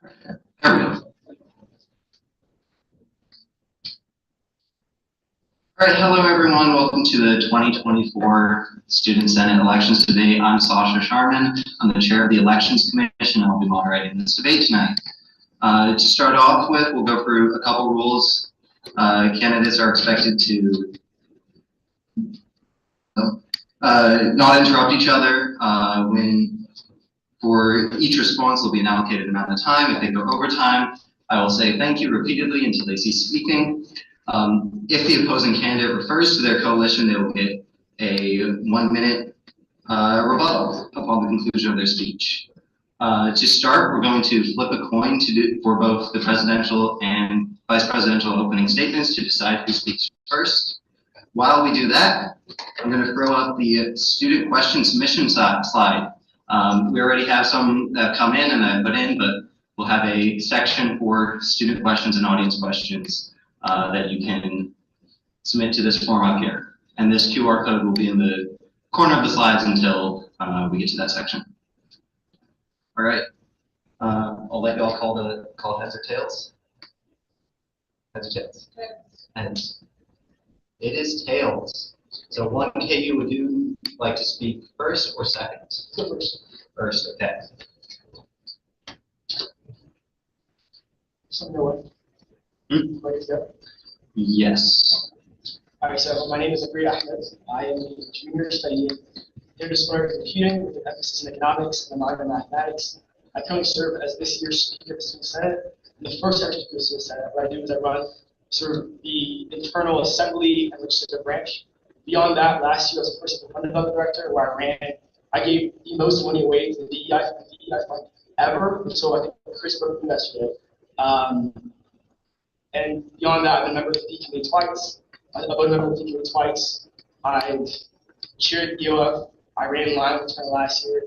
There we go. All right, hello everyone. Welcome to the 2024 Student Senate elections debate. I'm Sasha Sharman. I'm the chair of the Elections Commission, and I'll be moderating this debate tonight. To start off with, we'll go through a couple rules. Candidates are expected to not interrupt each other. For each response, there'll be an allocated amount of time. If they go over time, I will say thank you repeatedly until they cease speaking. If the opposing candidate refers to their coalition, they will get a 1 minute rebuttal upon the conclusion of their speech. To start, we're going to flip a coin for both the presidential and vice presidential opening statements to decide who speaks first. While we do that, I'm going to throw up the student question submission slide. We already have some that have come in and I put in, but we'll have a section for student questions and audience questions that you can submit to this form up here. And this QR code will be in the corner of the slides until we get to that section. All right. I'll let y'all call heads or tails. Heads or tails? Heads. It is tails. So one KU, would you like to speak first or second? First, okay. Yes. All right, so my name is Abri Ahmed. I am a junior studying interdisciplinary computing with an emphasis in economics and a minor in mathematics. I currently serve as this year's Speaker of the Student Senate. And the first ever Speaker of the Student Senate, what I do is I run sort of the internal assembly and legislative branch. Beyond that, last year I was the first funded development director where I gave the most money away to the DEI fund ever. So I think Chris spoke from yesterday. And beyond that, I've been a member of the D committee twice. I've been a member of the D committee twice. I've chaired EOF. I ran in line with turn last year.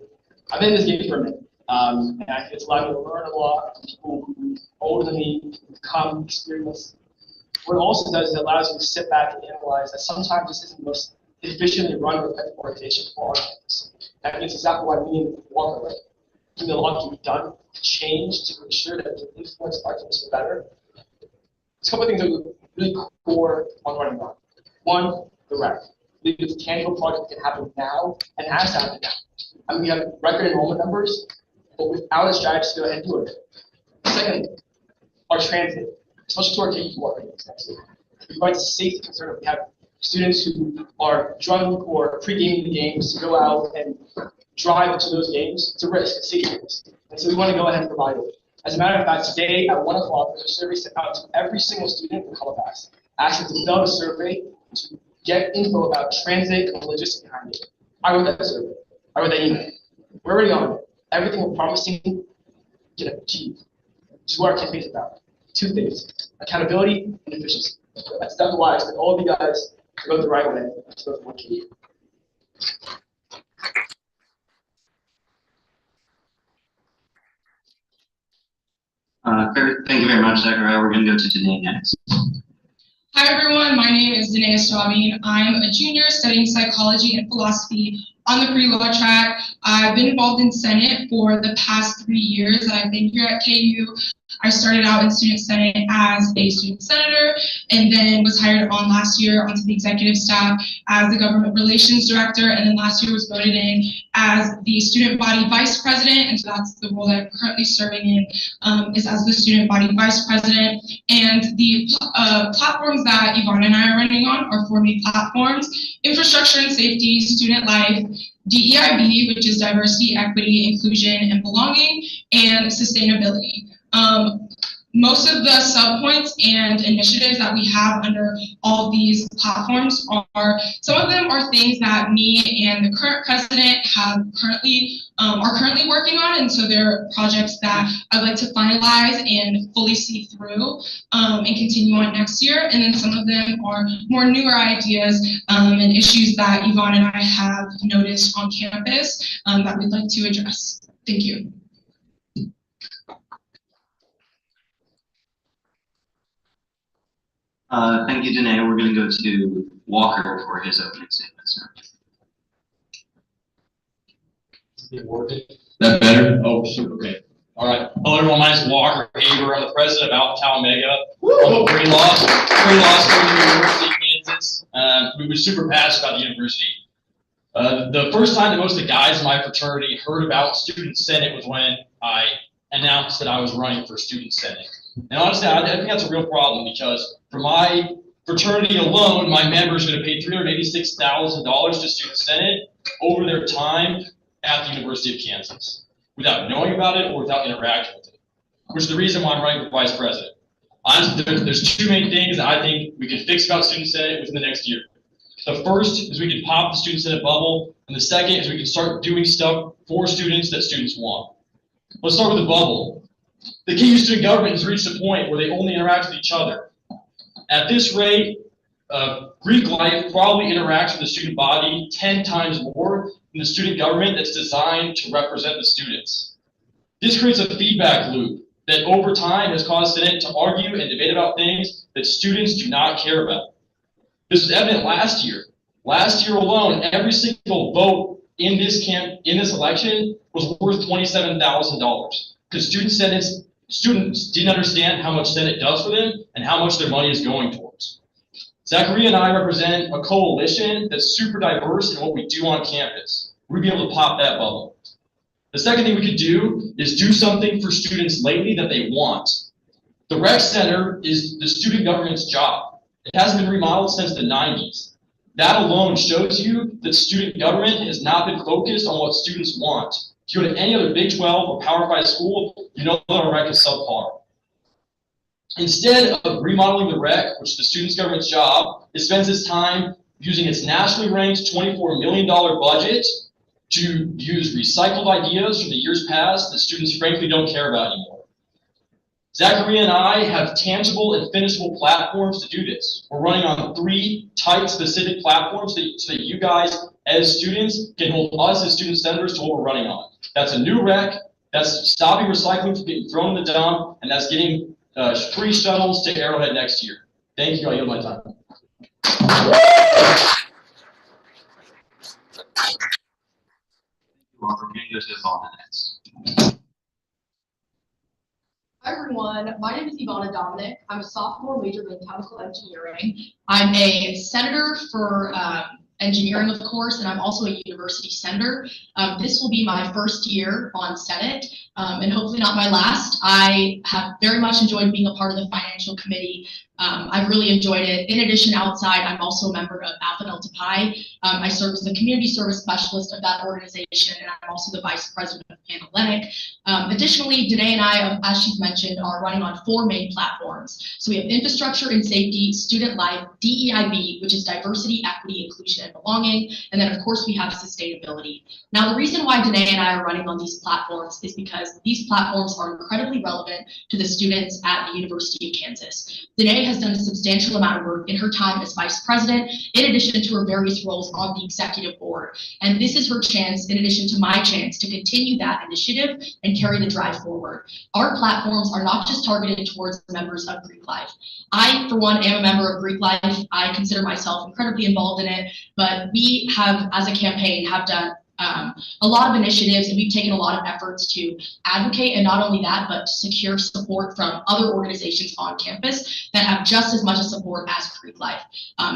I've been in this game for a minute. And it's allowed me to learn a lot from people who are older than me, who've come, experience. What it also does is it allows you to sit back and analyze that sometimes this isn't the most efficiently run or effective organization for our campus. That means exactly why me and Walker are doing a lot to be done to change, to ensure that the influence of our campus for better. There's a couple of things that are really core on running on. One, the rec. It's a tangible project that can happen now and has to happen now. I mean, we have record enrollment numbers, but without a strategy to go ahead and do it. Second, our transit, especially to our K-12 ratings next year. We find a safety concern if we have students who are drunk or pre-gaming the games to go out and drive to those games. It's a risk, it's a safety risk. And so we want to go ahead and provide it. As a matter of fact, today at 1 o'clock, there's a survey sent out to every single student in Halifax, asking to fill out a survey to get info about transit and the logistics behind it. I wrote that survey. I wrote that email. We're already on it. Everything we're promising we can achieve. Which is what our campaign is about. Two things: accountability and efficiency. That's definitely why I expect all of you guys to vote the right way to vote for one KU. Thank you very much, Zachariah. We're going to go to Danae next. Hi everyone, my name is Danae Swabin. I'm a junior studying psychology and philosophy on the pre-law track. I've been involved in Senate for the past 3 years that I've been here at KU. I started out in Student Senate as a student senator and then was hired on last year onto the executive staff as the government relations director, and then last year was voted in as the student body vice president, and so that's the role that I'm currently serving in, is as the student body vice president. And the platforms that Yvonne and I are running on are 4 main platforms: infrastructure and safety, student life, DEIB, which is diversity, equity, inclusion, and belonging, and sustainability. Most of the subpoints and initiatives that we have under all these platforms some of them are things that me and the current president are currently working on, and so they're projects that I'd like to finalize and fully see through and continue on next year. And then some of them are more newer ideas and issues that Yvonne and I have noticed on campus that we'd like to address. Thank you. Thank you, Danae. We're going to go to Walker for his opening statements now. That better? Oh, shoot, okay. All right. Hello, everyone. My name is Walker Haber. I'm the president of Alpha Tau Omega. I'm a pre-law student at the University of Kansas. We were super passionate about the university. The first time that most of the guys in my fraternity heard about Student Senate was when I announced that I was running for Student Senate. And honestly, I think that's a real problem because for my fraternity alone, my members are going to pay $386,000 to Student Senate over their time at the University of Kansas, without knowing about it or without interacting with it, which is the reason why I'm running for vice president. Honestly, there's two main things that I think we can fix about Student Senate within the next year. The first is we can pop the Student Senate bubble, and the second is we can start doing stuff for students that students want. Let's start with the bubble. The KU student government has reached a point where they only interact with each other. At this rate, Greek life probably interacts with the student body 10 times more than the student government that's designed to represent the students. This creates a feedback loop that over time has caused Senate to argue and debate about things that students do not care about. This was evident last year. Last year alone, every single vote in this election was worth $27,000 because students didn't understand how much Senate does for them and how much their money is going towards. Zachary and I represent a coalition that's super diverse in what we do on campus. We'd be able to pop that bubble. The second thing we could do is do something for students lately that they want. The rec center is the student government's job. It hasn't been remodeled since the 90s. That alone shows you that student government has not been focused on what students want. If you go to any other Big 12 or Power 5 school, you know that our rec is subpar. Instead of remodeling the rec, which is the student's government's job, it spends its time using its nationally ranked $24 million budget to use recycled ideas from the years past that students frankly don't care about anymore. Zachary and I have tangible and finishable platforms to do this. We're running on 3 type-specific platforms so that you guys, as students, can hold us as student senators to what we're running on. That's a new rec, that's stopping recycling from getting thrown in the dump, and that's getting free shuttles to Arrowhead next year. Thank you. I yield my time. Walker, we're going to go to Ivana next. Hi everyone, my name is Ivana Dominic. I'm a sophomore majoring in chemical engineering. I'm a senator for engineering, of course, and I'm also a university senator. This will be my first year on Senate, and hopefully not my last. I have very much enjoyed being a part of the financial committee. I've really enjoyed it. In addition, outside, I'm also a member of Alpha Delta Pi. I serve as the community service specialist of that organization, and I'm also the vice president of Analytic. Additionally, Danae and I, as she's mentioned, are running on 4 main platforms. So we have infrastructure and safety, student life, DEIB, which is diversity, equity, inclusion, and belonging, and then of course we have sustainability. Now the reason why Danae and I are running on these platforms is because these platforms are incredibly relevant to the students at the University of Kansas. Danae has done a substantial amount of work in her time as vice president, in addition to her various roles on the executive board. And this is her chance, in addition to my chance, to continue that initiative and carry the drive forward. Our platforms are not just targeted towards members of Greek Life. I, for one, am a member of Greek Life. I consider myself incredibly involved in it, but we have, as a campaign, have done a lot of initiatives, and we've taken a lot of efforts to advocate, and not only that, but to secure support from other organizations on campus that have just as much support as Greek Life.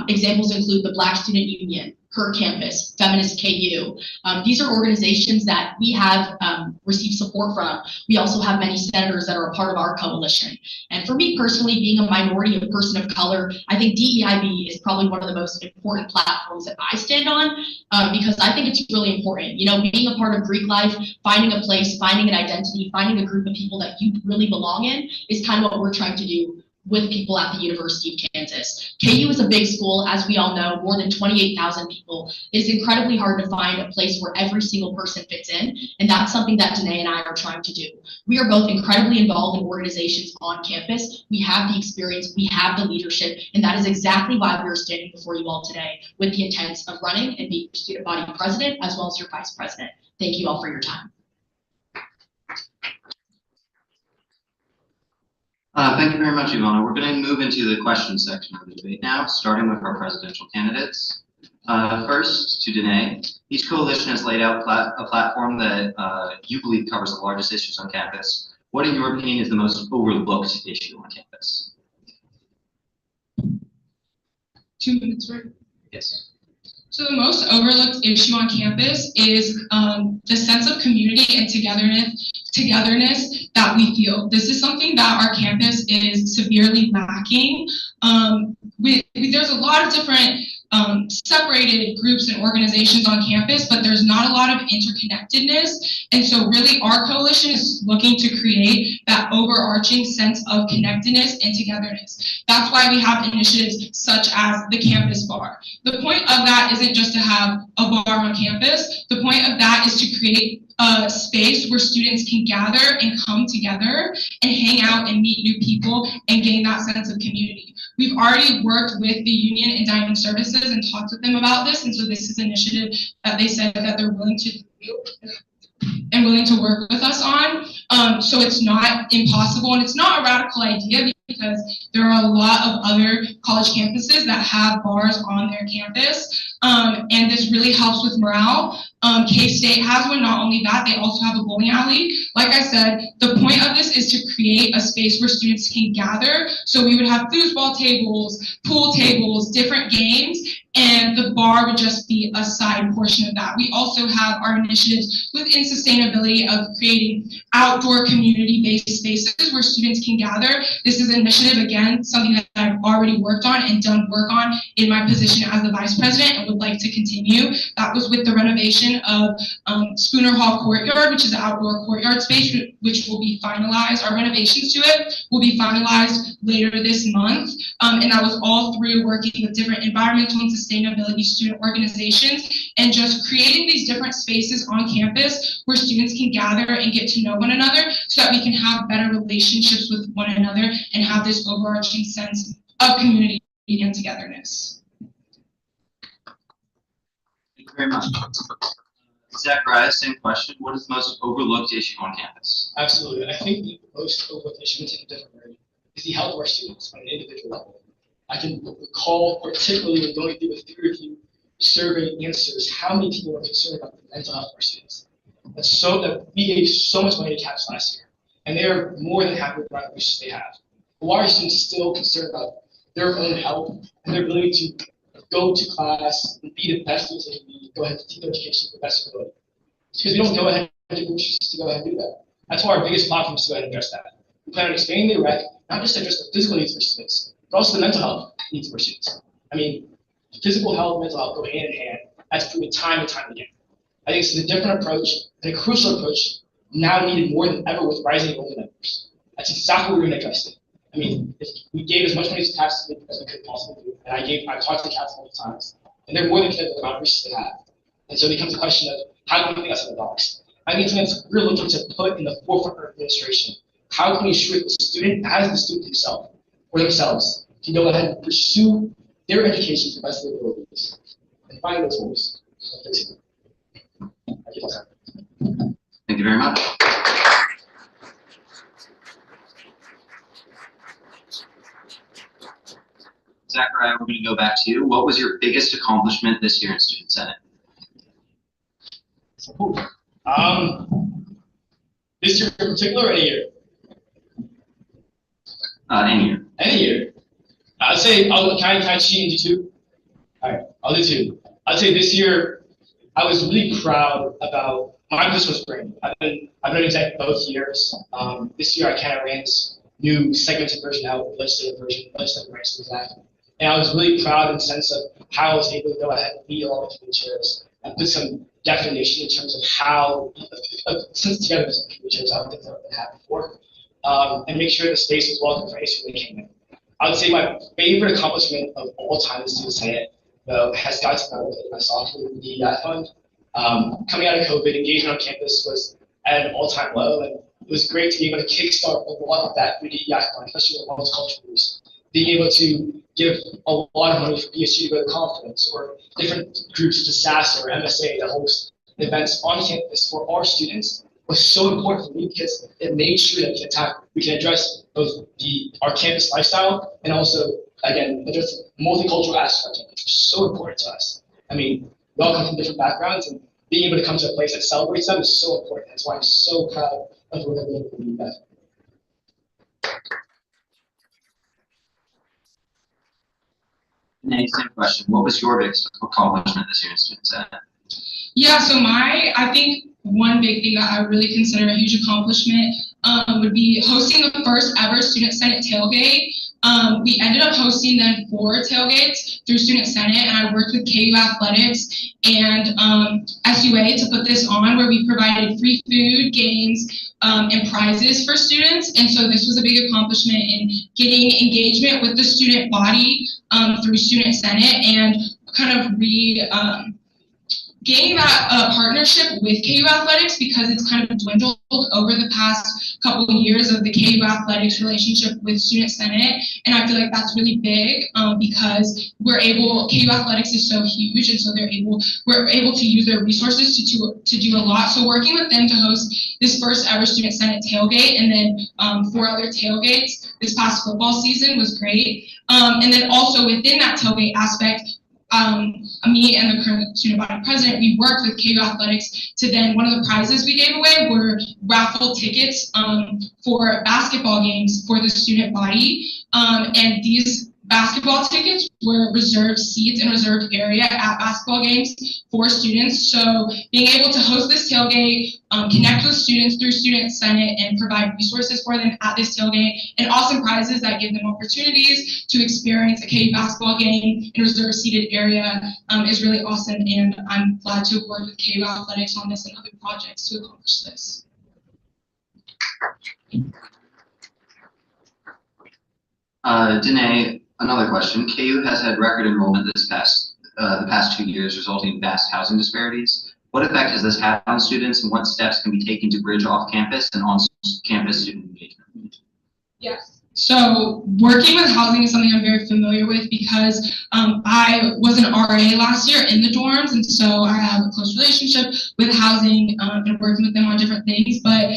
Examples include the Black Student Union, Her Campus, Feminist KU. These are organizations that we have received support from. We also have many senators that are a part of our coalition. And for me personally, being a minority, a person of color, I think DEIB is probably one of the most important platforms that I stand on because I think it's really important. You know, being a part of Greek Life, finding a place, finding an identity, finding a group of people that you really belong in is kind of what we're trying to do with people at the University of Kansas. KU is a big school, as we all know, more than 28,000 people. It's incredibly hard to find a place where every single person fits in, and that's something that Danae and I are trying to do. We are both incredibly involved in organizations on campus. We have the experience, we have the leadership, and that is exactly why we are standing before you all today with the intent of running and being student body president as well as your vice president. Thank you all for your time. Thank you very much, Ivana. We're going to move into the question section of the debate now, starting with our presidential candidates. First, to Danae. Each coalition has laid out a platform that you believe covers the largest issues on campus. what in your opinion is the most overlooked issue on campus? 2 minutes, right? Yes. So the most overlooked issue on campus is the sense of community and togetherness that we feel. This is something that our campus is severely lacking. There's a lot of different separated groups and organizations on campus, but there's not a lot of interconnectedness. And so really our coalition is looking to create that overarching sense of connectedness and togetherness. That's why we have initiatives such as the campus bar. The point of that isn't just to have a bar on campus. The point of that is to create a space where students can gather and come together and hang out and meet new people and gain that sense of community. We've already worked with the union and dining services and talked with them about this, and so this is an initiative that they said that they're willing to do and willing to work with us on. So it's not impossible, and it's not a radical idea because there are a lot of other college campuses that have bars on their campus, and this really helps with morale. K-State has one. Not only that, they also have a bowling alley. Like I said, the point of this is to create a space where students can gather. So we would have foosball tables, pool tables, different games, and the bar would just be a side portion of that. We also have our initiatives within sustainability of creating outdoor community-based spaces where students can gather. This is an initiative, again, something that I've already worked on and done work on in my position as the vice president and would like to continue. That was with the renovation of Spooner Hall Courtyard, which is an outdoor courtyard space, which will be finalized. Our renovations to it will be finalized later this month. And that was all through working with different environmental and sustainability student organizations and just creating these different spaces on campus where students can gather and get to know one another so that we can have better relationships with one another and have this overarching sense of community and togetherness. Thank you very much. Zachariah, same question. What is the most overlooked issue on campus? Absolutely. I think the most overlooked issue, in a different way, is the health of our students on an individual level. I can recall, particularly when going through the peer review survey answers, how many people are concerned about the mental health of our students. That we gave so much money to CAPS last year, and they are more than happy with the resources they have. But why are students still concerned about their own health and their ability to go to class and be the best students they can be, go ahead and continue education to the best ability? Because we don't go ahead and give resources to go ahead and do that. That's why our biggest platform is to go ahead and address that. We plan on expanding the rec, not just to address the physical needs of our students, but also the mental health needs of our students. I mean, physical health and mental health go hand in hand. That's proven time and time again. I think this is a different approach and a crucial approach now needed more than ever with rising enrollment numbers. That's exactly what we're going to address it. I mean, if we gave as much money to CAPS as we could possibly do, and I've talked to CAPS multiple times, and they're more than committed to the amount of resources they have. And so it becomes a question of how can we think outside the box? I think something that's we're looking to put in the forefront of our administration. How can we ensure that the student, as the student himself or themselves, can go ahead and pursue their education to the best of their abilities and find those goals? Thank you very much. Zachariah, we're going to go back to you. What was your biggest accomplishment this year in Student Senate? This year in particular, or any year? Any year. Any year. I'd say, can I cheat and do two? All right, I'll do two. I'd say this year, I was really proud about, my position was spring. I've been exec both years. This year, I kind of ran this new segmented version out, legislative branch of that. And I was really proud in the sense of how I was able to go ahead and lead all the committee chairs and put some definition in terms of how, since together as a committee chairs, I don't think that would happen before, and make sure the space was welcome for any student that came in. I would say my favorite accomplishment of all time in Student Senate, though, has got to do with my sophomore year DEI fund. Coming out of COVID, engagement on campus was at an all-time low, and it was great to be able to kickstart a lot of that through DEI fund, especially with multicultural groups. Being able to give a lot of money for BSU to go to conference or different groups to SAS or MSA to host events on campus for our students was so important for me because it made sure that we can address both our campus lifestyle and also, again, address the multicultural aspect of it, which is so important to us. I mean, we all come from different backgrounds, and being able to come to a place that celebrates them is so important. That's why I'm so proud of what I've been able to do that. Danae, same question. What was your biggest accomplishment this year in Student Senate? Yeah, so I think one big thing that I really consider a huge accomplishment would be hosting the first ever Student Senate tailgate. We ended up hosting then 4 tailgates through Student Senate, and I worked with KU Athletics and SUA to put this on, where we provided free food, games, and prizes for students. And so this was a big accomplishment in getting engagement with the student body through Student Senate and kind of gaining that partnership with KU Athletics, because it's kind of dwindled over the past couple of years of the KU Athletics relationship with Student Senate. And I feel like that's really big because KU Athletics is so huge, and so we're able to use their resources to do a lot. So working with them to host this first ever Student Senate tailgate, and then 4 other tailgates this past football season was great. And then also within that tailgate aspect, me and the current student body president, we worked with KU Athletics to then, one of the prizes we gave away were raffle tickets for basketball games for the student body. And these basketball tickets were reserved seats and reserved area at basketball games for students. So being able to host this tailgate, connect with students through Student Senate, and provide resources for them at this tailgate, and awesome prizes that give them opportunities to experience a KU basketball game in a reserved seated area is really awesome. And I'm glad to have worked with KU Athletics on this and other projects to accomplish this. Danae, another question. KU has had record enrollment the past 2 years, resulting in vast housing disparities. What effect has this had on students, and what steps can be taken to bridge off-campus and on-campus student engagement? Yes. So working with housing is something I'm very familiar with, because I was an RA last year in the dorms, and so I have a close relationship with housing and working with them on different things. But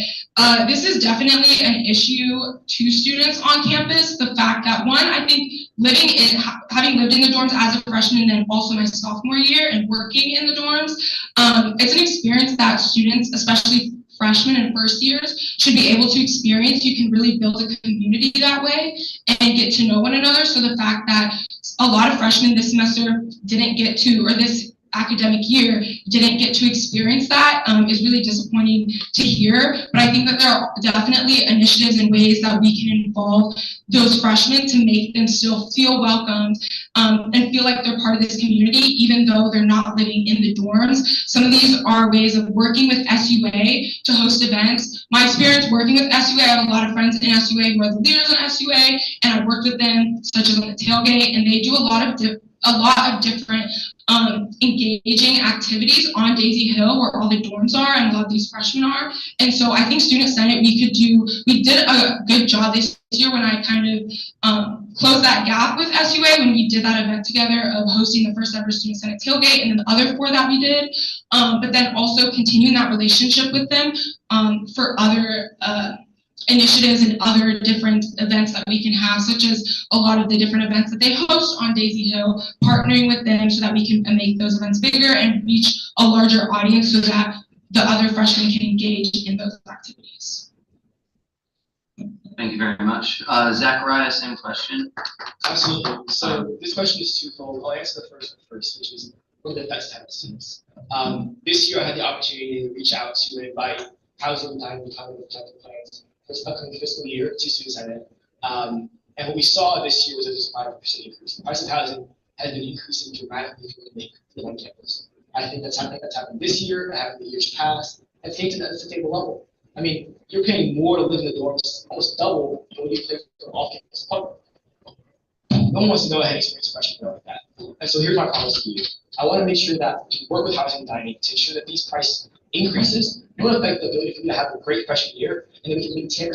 this is definitely an issue to students on campus. The fact that, one, I think having lived in the dorms as a freshman and then also my sophomore year and working in the dorms, it's an experience that students, especially freshmen and first years, should be able to experience. You can really build a community that way and get to know one another. So the fact that a lot of freshmen this semester didn't get to, or this academic year didn't get to experience that is really disappointing to hear. But I think that there are definitely initiatives and ways that we can involve those freshmen to make them still feel welcomed and feel like they're part of this community, even though they're not living in the dorms. Some of these are ways of working with SUA to host events. My experience working with SUA, I have a lot of friends in SUA who are the leaders in SUA, and I've worked with them, such as on the tailgate, and they do a lot of different engaging activities on Daisy Hill, where all the dorms are and a lot of these freshmen are. And so I think Student Senate, we did a good job this year when I kind of closed that gap with SUA when we did that event together of hosting the first ever Student Senate tailgate, and then the other 4 that we did. But then also continuing that relationship with them for other initiatives and other different events that we can have, such as a lot of the different events that they host on Daisy Hill, partnering with them so that we can make those events bigger and reach a larger audience so that the other freshmen can engage in those activities. Thank you very much. Zachariah, same question. Absolutely. So this question is twofold. I'll answer the first one first, which is what are the best type of students. This year I had the opportunity to reach out to invite housing, dining, cognitive plans for this upcoming fiscal year to Student Senate. And what we saw this year was a 5% increase. The price of housing has been increasing dramatically for the on campus. I think that's happened this year, that happened the years past, and take to that sustainable level. I mean, you're paying more to live in the dorms, almost double when you pay for an off-campus apartment. No one wants to go ahead and experience a freshman like that. And so here's my promise to you. I want to make sure that we work with housing and dining to ensure that these price increases don't affect the ability for you to have a great freshman year, and then we can maybe taper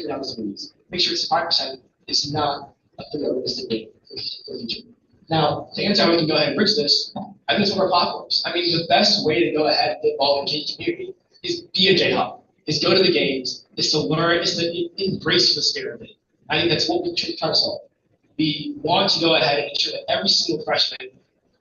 down some of these. Make sure it's 5% is not a realistic rate for the future. Now, to answer how we can go ahead and bridge this, I think it's one of our platforms. I mean, the best way to go ahead and get involved in the community is be a J-Hub, is go to the games, is to learn, is to embrace the spirit of it. I think that's what we're trying to solve. We want to go ahead and ensure that every single freshman,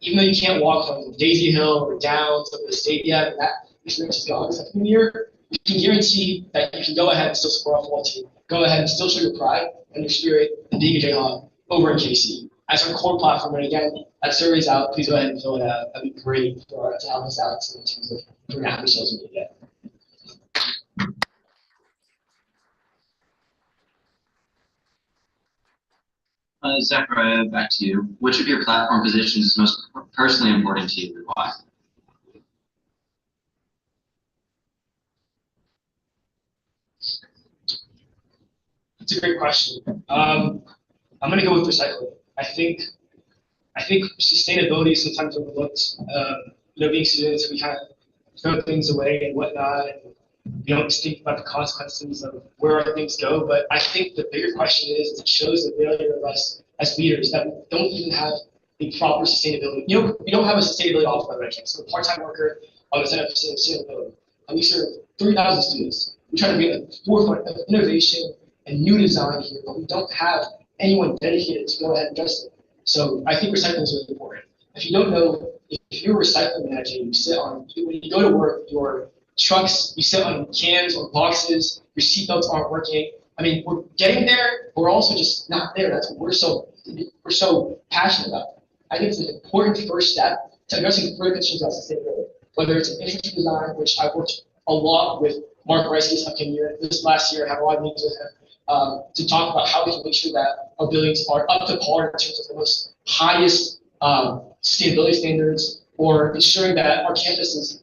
even though you can't walk from Daisy Hill or Downs to the stadium, and that experience is gone this upcoming year, you can guarantee that you can go ahead and still support our football team, go ahead and still show your pride and your spirit in being a J-Hub over in KC. as our core platform. And again, that survey's out. Please go ahead and fill it out. That'd be great to help us out in terms of figuring out how many shows we get. Zachariah, back to you. Which of your platform positions is most personally important to you and why? That's a great question. I'm going to go with recycling. I think sustainability is sometimes overlooked. Being students, we kind of throw things away and whatnot, and we don't think about the consequences of where our things go. But I think the bigger question is it shows the failure of us as leaders that we don't even have a proper sustainability. We don't have a sustainability officer on the campus. So a part-time worker on the Center for Sustainability. And we serve 3,000 students. We try to be at the forefront of innovation and new design here, but we don't have anyone dedicated to go ahead and address it. So I think recycling is really important. If you don't know, if you're a recycling manager, you sit on, when you go to work, your trucks, you sit on cans or boxes, your seatbelts aren't working. I mean, we're getting there, but we're also just not there. That's what we're so passionate about. I think it's an important first step to addressing further concerns about sustainability, whether it's an infrastructure design, which I've worked a lot with Mark Rice this upcoming year. This last year, I had a lot of meetings with him to talk about how we can make sure that our buildings are up to par in terms of the most highest sustainability standards, or ensuring that our campus is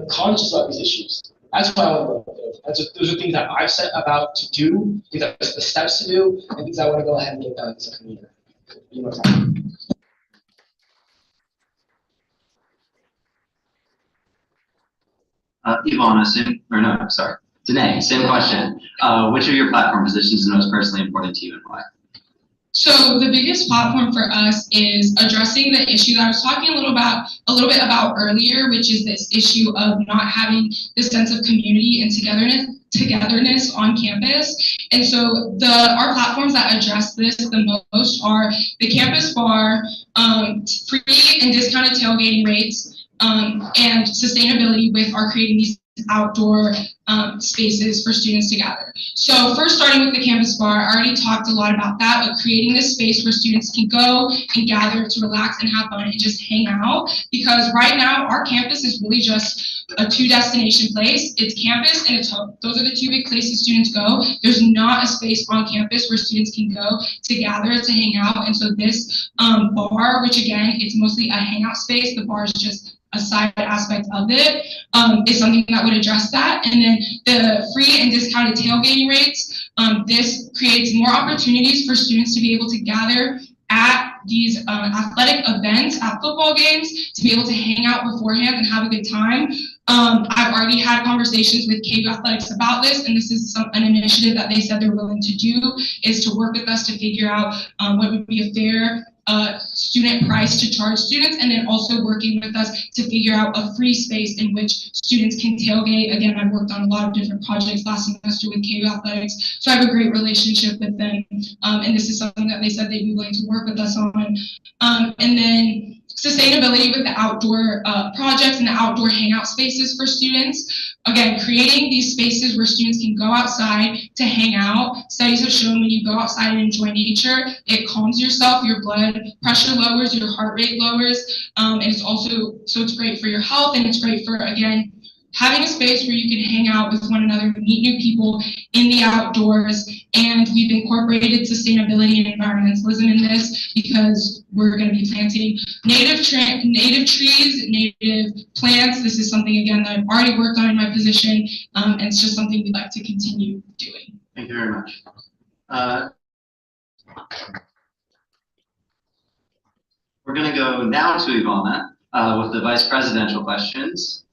conscious about these issues. That's what I want to go with. Those are things that I've set about to do, things that the steps to do, and things I want to go ahead and get done this upcoming year. Ivana, Danae, same question. Which of your platform positions is most personally important to you and why? So the biggest platform for us is addressing the issue that I was talking a little bit about earlier, which is this issue of not having this sense of community and togetherness on campus. And so our platforms that address this the most are the campus bar, free and discounted tailgating rates, and sustainability with our creating these outdoor spaces for students to gather. So first, starting with the campus bar, I already talked a lot about that, but creating this space where students can go and gather to relax and have fun and just hang out, because right now our campus is really just a two-destination place. It's campus and it's home. Those are the two big places students go. There's not a space on campus where students can go to gather, to hang out. And so this bar, which again, it's mostly a hangout space, the bar is just a side aspect of it, is something that would address that. And then the free and discounted tailgating rates, this creates more opportunities for students to be able to gather at these athletic events, at football games, to be able to hang out beforehand and have a good time. I've already had conversations with KU Athletics about this, and this is an initiative that they said they're willing to do, is to work with us to figure out what would be a fair student price to charge students, and then also working with us to figure out a free space in which students can tailgate. Again, I've worked on a lot of different projects last semester with KU Athletics, so I have a great relationship with them, and this is something that they said they'd be willing to work with us on. And then sustainability with the outdoor projects and the outdoor hangout spaces for students. Again, creating these spaces where students can go outside to hang out. Studies have shown when you go outside and enjoy nature, it calms yourself, your blood pressure lowers, your heart rate lowers, and it's also, so it's great for your health, and it's great for, again, having a space where you can hang out with one another, meet new people in the outdoors. And we've incorporated sustainability and environmentalism in this because we're going to be planting native trees, native plants. This is something, again, that I've already worked on in my position, and it's just something we'd like to continue doing. Thank you very much. We're going to go now to Ivana with the vice presidential questions.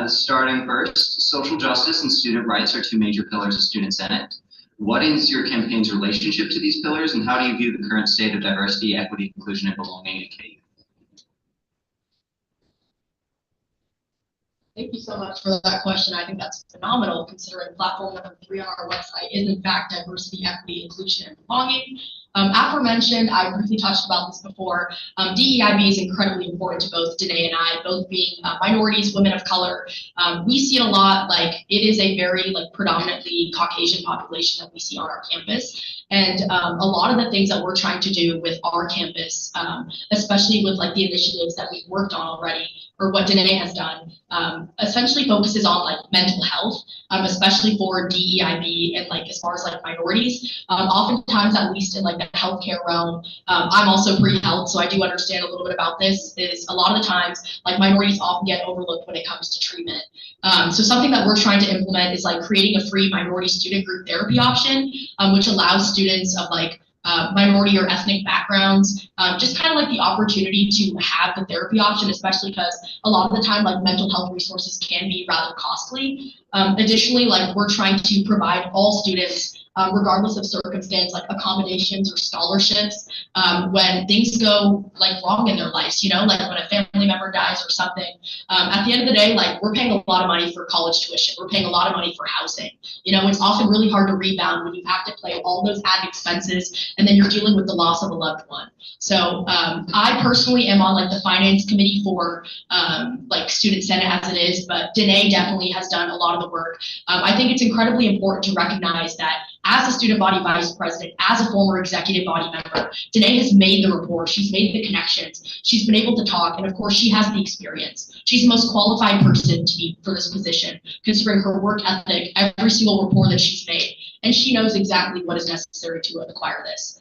Starting first, social justice and student rights are two major pillars of Student Senate. What is your campaign's relationship to these pillars, and how do you view the current state of diversity, equity, inclusion, and belonging at KU? Thank you so much for that question. I think that's phenomenal, considering platform number 3 on our website is in fact diversity, equity, inclusion, and belonging. Aforementioned, I briefly touched about this before. DEIB is incredibly important to both Danae and I, both being minorities, women of color. We see it a lot. Like, it is a very predominantly Caucasian population that we see on our campus. And a lot of the things that we're trying to do with our campus, especially with the initiatives that we've worked on already, or what Danae has done, essentially focuses on mental health, especially for DEIB and as far as minorities. Oftentimes, at least in the healthcare realm, I'm also pre-health, so I do understand a little bit about this. Is a lot of the times minorities often get overlooked when it comes to treatment. So something that we're trying to implement is creating a free minority student group therapy option, which allows students of minority or ethnic backgrounds, just kind of the opportunity to have the therapy option, especially because a lot of the time mental health resources can be rather costly. Additionally, we're trying to provide all students, regardless of circumstance, accommodations or scholarships when things go wrong in their lives, when a family member dies or something. At the end of the day, we're paying a lot of money for college tuition. We're paying a lot of money for housing. It's often really hard to rebound when you have to pay all those added expenses and then you're dealing with the loss of a loved one. So I personally am on the finance committee for Student Senate as it is, but Danae definitely has done a lot of the work. I think it's incredibly important to recognize that as a student body vice president, as a former executive body member, Danae has made the rapport, she's made the connections, she's been able to talk, and of course she has the experience. She's the most qualified person to be for this position, considering her work ethic, every single rapport that she's made, and she knows exactly what is necessary to acquire this.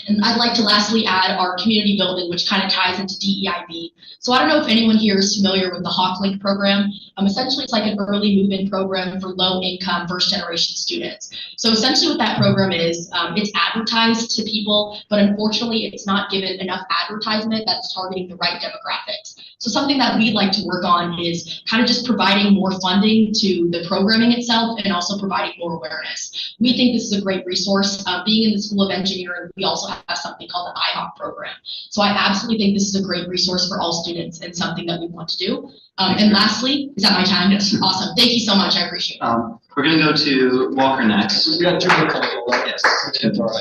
And I'd like to lastly add our community building, which kind of ties into DEIB. So I don't know if anyone here is familiar with the HawkLink program. Essentially, it's an early move-in program for low-income, first-generation students. So essentially what that program is, it's advertised to people, but unfortunately, it's not given enough advertisement that's targeting the right demographics. So something that we'd like to work on is kind of just providing more funding to the programming itself and also providing more awareness. We think this is a great resource. Being in the School of Engineering, we also have something called the IHOP program. So I absolutely think this is a great resource for all students and something that we want to do. And lastly, is that my time? Yes. Awesome. Thank you so much. I appreciate it. We're going to go to Walker next. We got 2 minutes on the clock. Yes. That's all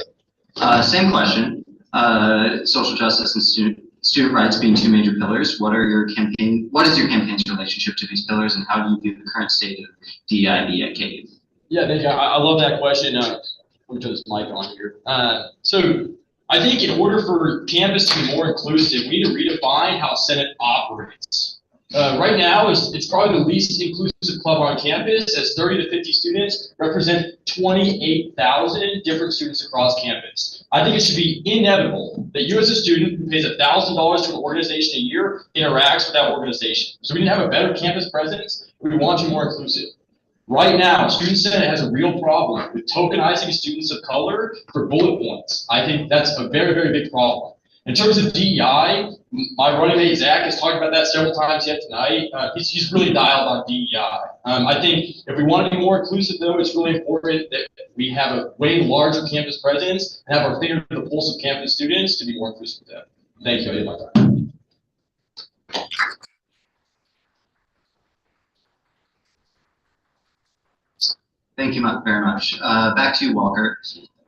right. Same question. Social justice and student rights being 2 major pillars. What is your campaign's relationship to these pillars, and how do you view the current state of DEIB at KU? Yeah, thank you. I love that question. Let me turn this mic on here. So I think in order for campus to be more inclusive, we need to redefine how Senate operates. Right now, it's probably the least inclusive club on campus, as 30 to 50 students represent 28,000 different students across campus. I think it should be inevitable that you as a student who pays $1,000 to an organization a year interacts with that organization. So we need to have a better campus presence. We want to be more inclusive. Right now, Student Senate has a real problem with tokenizing students of color for bullet points. I think that's a very, very big problem. In terms of DEI, my running mate Zach has talked about that several times yet tonight. He's really dialed on DEI. I think if we want to be more inclusive, though, it's really important that we have a way larger campus presence and have our finger to the pulse of campus students to be more inclusive with them. Thank you. I did my time. Thank you very much. Back to you, Walker.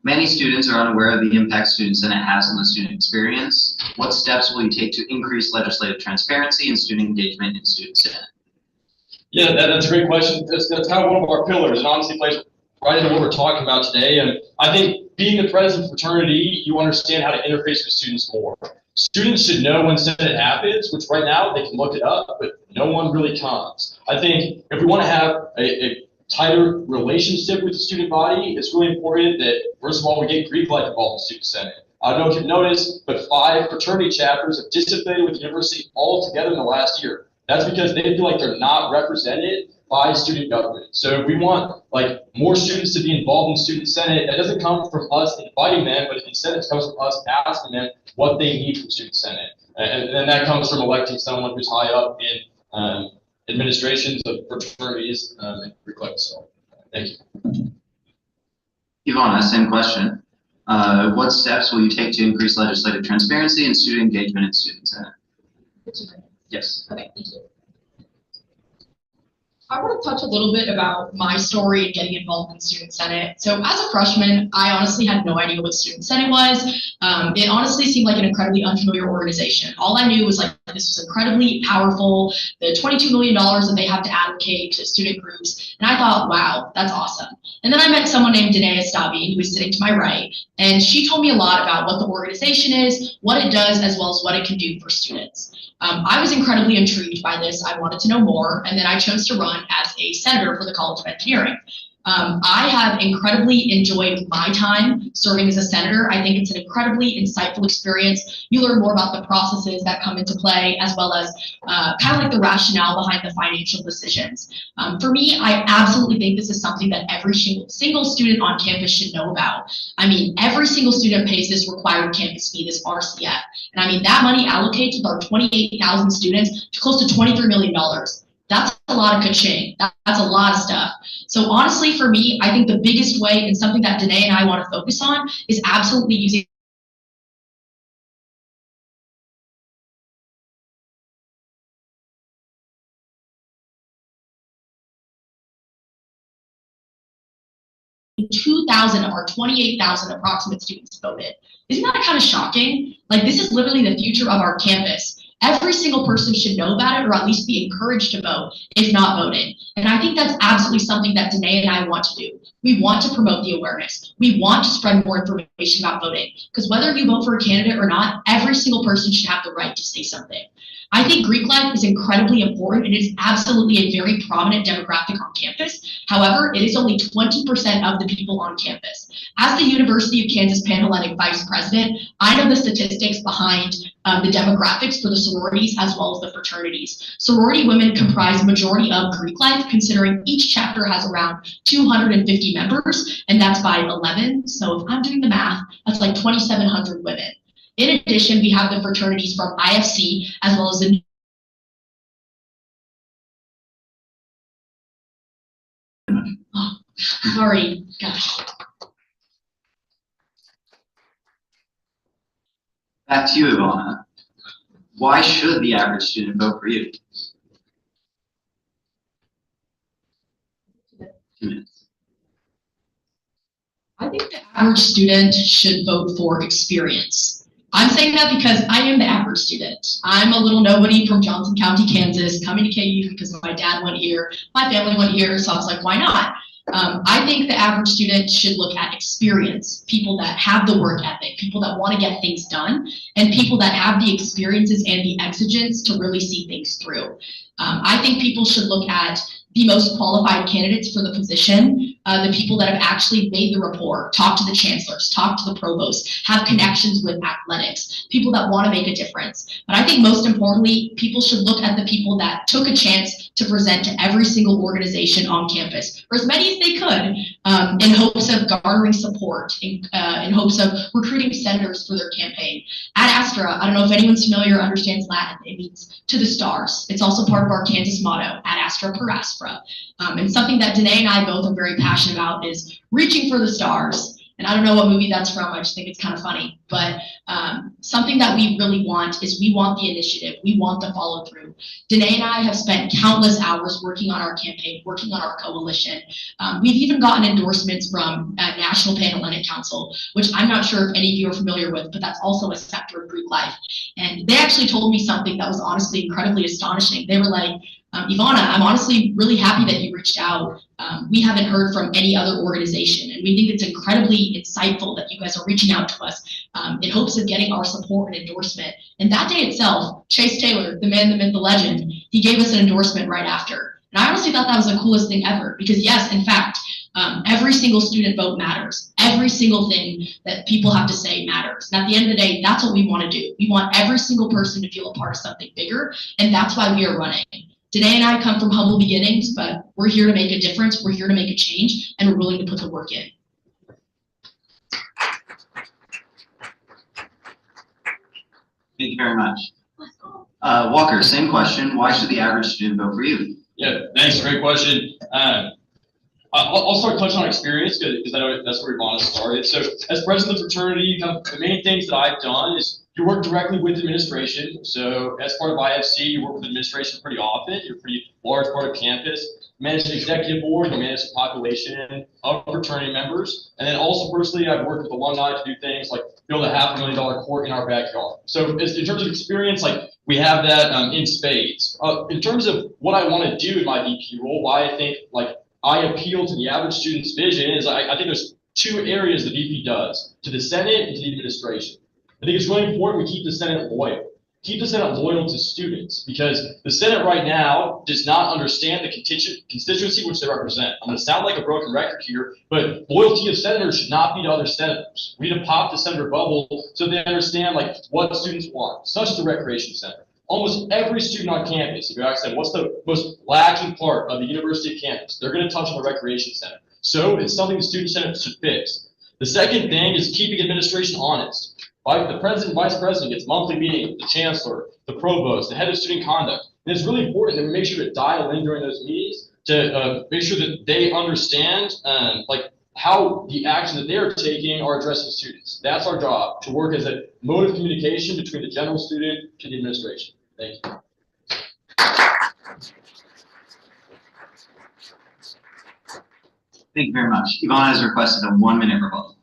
Many students are unaware of the impact Student Senate has on the student experience. What steps will you take to increase legislative transparency and student engagement in Student Senate? Yeah, that's a great question. That's kind of one of our pillars, and honestly plays right into what we're talking about today. And I think being the president of fraternity, you understand how to interface with students more. Students should know when Senate happens, which right now they can look it up, but no one really comes. I think if we want to have a tighter relationship with the student body, it's really important that, first of all, we get Greek life involved in the Student Senate. I don't know if you've noticed, but 5 fraternity chapters have disaffiliated with the university altogether in the last year. That's because they feel like they're not represented by student government. So we want more students to be involved in Student Senate. That doesn't come from us inviting them, but instead it comes from us asking them what they need from Student Senate. And that comes from electing someone who's high up in administrations of fraternities and Greek life. So thank you. Ivana, same question. What steps will you take to increase legislative transparency and student engagement in Student Senate? Yes. Okay, thank you. I want to touch a little bit about my story and getting involved in Student Senate. So as a freshman, I honestly had no idea what Student Senate was. It honestly seemed like an incredibly unfamiliar organization. All I knew was like this was incredibly powerful, the $22 million that they have to allocate to student groups. And I thought, wow, that's awesome. And then I met someone named Danae Estabi, who was sitting to my right, and she told me a lot about what the organization is, what it does, as well as what it can do for students. I was incredibly intrigued by this. I wanted to know more, and then I chose to run as a senator for the College of Engineering. I have incredibly enjoyed my time serving as a senator. I think it's an incredibly insightful experience. You learn more about the processes that come into play, as well as kind of like the rationale behind the financial decisions. For me, I absolutely think this is something that every single student on campus should know about. I mean, every single student pays this required campus fee, this RCF. And I mean, that money allocates with our 28,000 students to close to $23 million. That's a lot of ka-ching. That's a lot of stuff. So honestly, for me, I think the biggest way, and something that Danae and I want to focus on, is absolutely using $2,000 of our 28,000 approximate students voted. Isn't that kind of shocking? Like, this is literally the future of our campus. Every single person should know about it, or at least be encouraged to vote, if not voting. And I think that's absolutely something that Danae and I want to do. We want to promote the awareness. We want to spread more information about voting. Because whether you vote for a candidate or not, every single person should have the right to say something. I think Greek life is incredibly important, and it is absolutely a very prominent demographic on campus. However, it is only 20% of the people on campus. As the University of Kansas Panhellenic Vice President, I know the statistics behind the demographics for the sororities as well as the fraternities. Sorority women comprise the majority of Greek life, considering each chapter has around 250 members, and that's by 11. So if I'm doing the math, that's like 2,700 women. In addition, we have the fraternities from IFC as well as the sorry, gosh. Back to you, Ivana. Why should the average student vote for you? 2 minutes. I think the average student should vote for experience. I'm saying that because I am the average student. I'm a little nobody from Johnson County, Kansas, coming to KU because my dad went here, my family went here, so I was like, why not? I think the average student should look at experience, people that have the work ethic, people that want to get things done, and people that have the experiences and the exigence to really see things through. I think people should look at the most qualified candidates for the position, the people that have actually made the rapport, talked to the chancellors, talked to the provost, have connections with athletics, people that want to make a difference. But I think most importantly, people should look at the people that took a chance to present to every single organization on campus, or as many as they could, in hopes of garnering support, in hopes of recruiting senators for their campaign. Ad Astra, I don't know if anyone's familiar or understands Latin, it means to the stars. It's also part of our Kansas motto, Ad Astra per Aspera. And something that Danae and I both are very passionate about is reaching for the stars. And I don't know what movie that's from, I just think it's kind of funny. But something that we really want is we want the initiative, we want the follow through. Danae and I have spent countless hours working on our campaign, working on our coalition. We've even gotten endorsements from National Panhellenic Council, which I'm not sure if any of you are familiar with, but that's also a sector of Greek life. And they actually told me something that was honestly incredibly astonishing. They were like, Ivana, I'm honestly really happy that you reached out. We haven't heard from any other organization, and we think it's incredibly insightful that you guys are reaching out to us in hopes of getting our support and endorsement. And that day itself, Chase Taylor, the man, the myth, the legend, he gave us an endorsement right after. And I honestly thought that was the coolest thing ever, because yes, in fact, every single student vote matters. Every single thing that people have to say matters. And at the end of the day, that's what we want to do. We want every single person to feel a part of something bigger, and that's why we are running. Danae and I come from humble beginnings, but we're here to make a difference, we're here to make a change, and we're willing to put the work in. Thank you very much. Walker, same question. Why should the average student vote for you? Yeah, thanks. Great question. I'll start touching on experience because I know that's where Ivana started. So as president of the fraternity, kind of the main things that I've done is You work directly with administration. So as part of IFC, you work with administration pretty often. You're a pretty large part of campus. You manage the executive board, you manage the population of fraternity members. And then also personally, I've worked with alumni to do things like build a $500,000 court in our backyard. So in terms of experience, like we have that in spades. In terms of what I want to do in my VP role, why I think like I appeal to the average student's vision is I think there's two areas the VP does, to the Senate and to the administration. I think it's really important we keep the Senate loyal. Keep the Senate loyal to students, because the Senate right now does not understand the constituency which they represent. I'm going to sound like a broken record here, but loyalty of senators should not be to other senators. We need to pop the senator bubble so they understand like what students want, such as the recreation center. Almost every student on campus, if you ask them what's the most lacking part of the university campus, they're going to touch on the recreation center. So it's something the student senate should fix. The second thing is keeping administration honest. The president, vice president gets monthly meetings, the chancellor, the provost, the head of student conduct. And it's really important that we make sure to dial in during those meetings to make sure that they understand like how the action that they are taking are addressing students. That's our job, to work as a mode of communication between the general student to the administration. Thank you. Thank you very much. Ivana has requested a 1-minute rebuttal.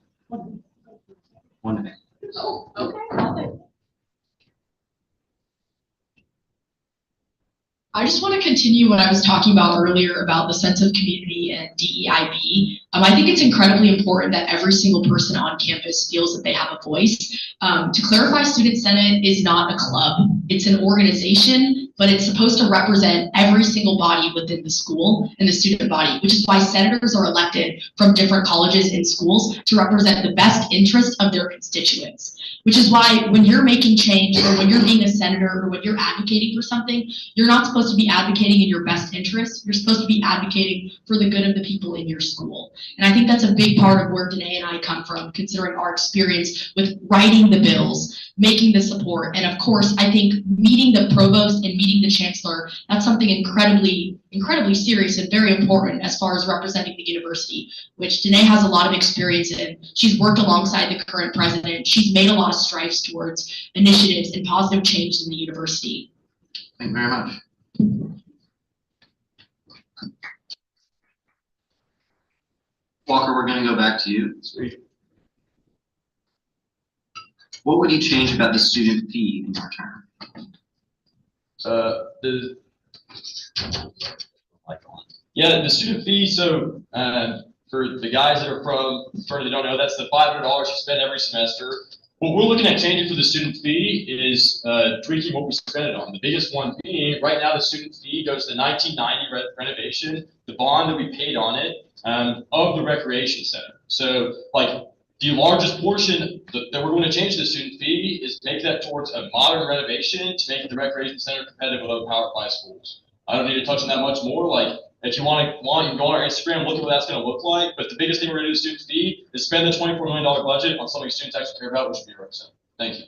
1 minute. Oh, okay, love it. I just want to continue what I was talking about earlier about the sense of community and DEIB. I think it's incredibly important that every single person on campus feels that they have a voice. To clarify, Student Senate is not a club. It's an organization, but it's supposed to represent every single body within the school and the student body, which is why senators are elected from different colleges and schools to represent the best interest of their constituents. Which is why when you're making change, or when you're being a senator, or when you're advocating for something, you're not supposed to be advocating in your best interest. You're supposed to be advocating for the good of the people in your school. And I think that's a big part of where Danae and I come from, considering our experience with writing the bills, making the support. And of course, I think meeting the provost and meeting the chancellor, that's something incredibly serious and very important as far as representing the university, which Danae has a lot of experience in. She's worked alongside the current president. She's made a lot of strides towards initiatives and positive change in the university. Thank you very much. Walker, we're going to go back to you. Sweet. What would you change about the student fee in your term? The student fee, so for the guys that are from fraternity that don't know, that's the $500 you spend every semester. What we're looking at changing for the student fee is tweaking what we spend it on. The biggest one being, right now the student fee goes to the 1990 renovation, the bond that we paid on it, of the recreation center. So like the largest portion that we're going to change the student fee is make that towards a modern renovation to make the recreation center competitive with other Power 5 schools. I don't need to touch on that much more. Like, if you want, you can go on our Instagram, look at what that's going to look like. But the biggest thing we're going to do with student fee is spend the $24 million budget on something students actually care about, which would be rec center. Thank you.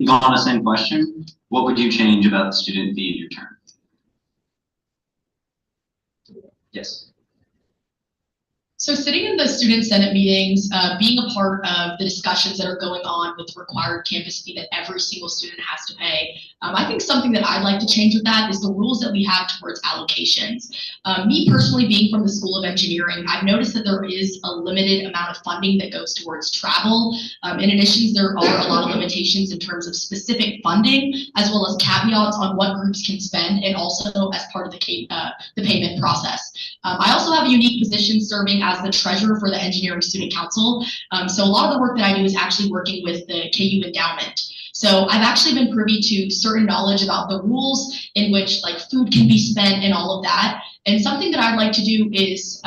Ivana, same question. What would you change about the student fee in your term? Yes. So sitting in the student senate meetings, being a part of the discussions that are going on with required campus fee that every single student has to pay, I think something that I'd like to change with that is the rules that we have towards allocations. Me personally, being from the School of Engineering, I've noticed that there is a limited amount of funding that goes towards travel. In addition, there are a lot of limitations in terms of specific funding, as well as caveats on what groups can spend, and also as part of the payment process. I also have a unique position serving as the treasurer for the Engineering Student Council. So a lot of the work that I do is actually working with the KU endowment. So I've actually been privy to certain knowledge about the rules in which like food can be spent and all of that. And something that I'd like to do is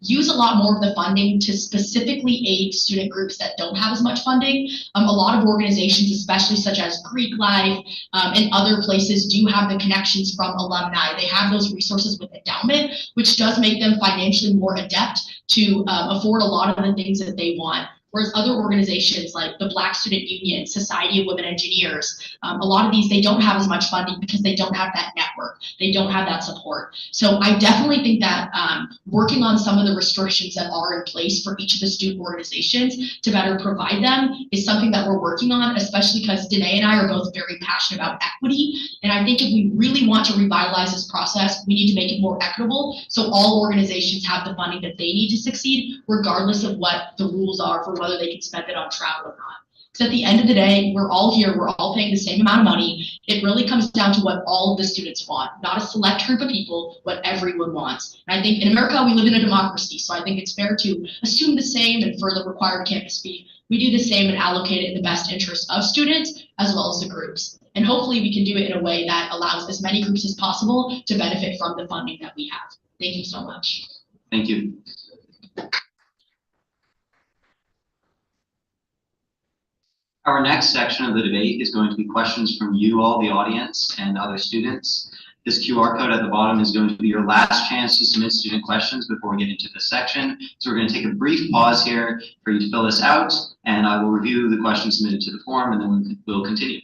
use a lot more of the funding to specifically aid student groups that don't have as much funding. A lot of organizations, especially such as Greek Life and other places, do have the connections from alumni. They have those resources with endowment, which does make them financially more adept to afford a lot of the things that they want. Whereas other organizations like the Black Student Union, Society of Women Engineers, a lot of these, they don't have as much funding because they don't have that network. They don't have that support. So I definitely think that working on some of the restrictions that are in place for each of the student organizations to better provide them is something that we're working on, especially because Danae and I are both very passionate about equity. And I think if we really want to revitalize this process, we need to make it more equitable so all organizations have the funding that they need to succeed, regardless of what the rules are for whether they can spend it on travel or not. Because at the end of the day, we're all here, we're all paying the same amount of money. It really comes down to what all of the students want, not a select group of people, what everyone wants. And I think in America, we live in a democracy, so I think it's fair to assume the same, and for the required campus fee, we do the same and allocate it in the best interest of students as well as the groups. And hopefully we can do it in a way that allows as many groups as possible to benefit from the funding that we have. Thank you so much. Thank you. Our next section of the debate is going to be questions from you all, the audience, and other students. This QR code at the bottom is going to be your last chance to submit student questions before we get into this section. So we're going to take a brief pause here for you to fill this out, and I will review the questions submitted to the forum, and then we'll continue.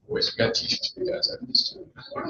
Boys, we got t-shirts for you guys after this. We're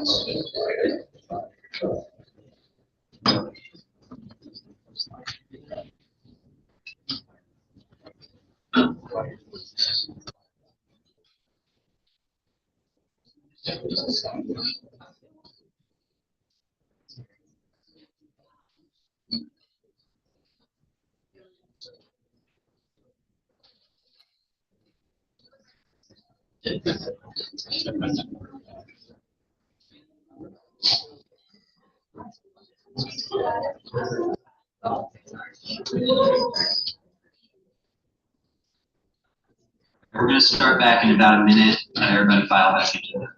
going to start back in about a minute. Everybody file back into the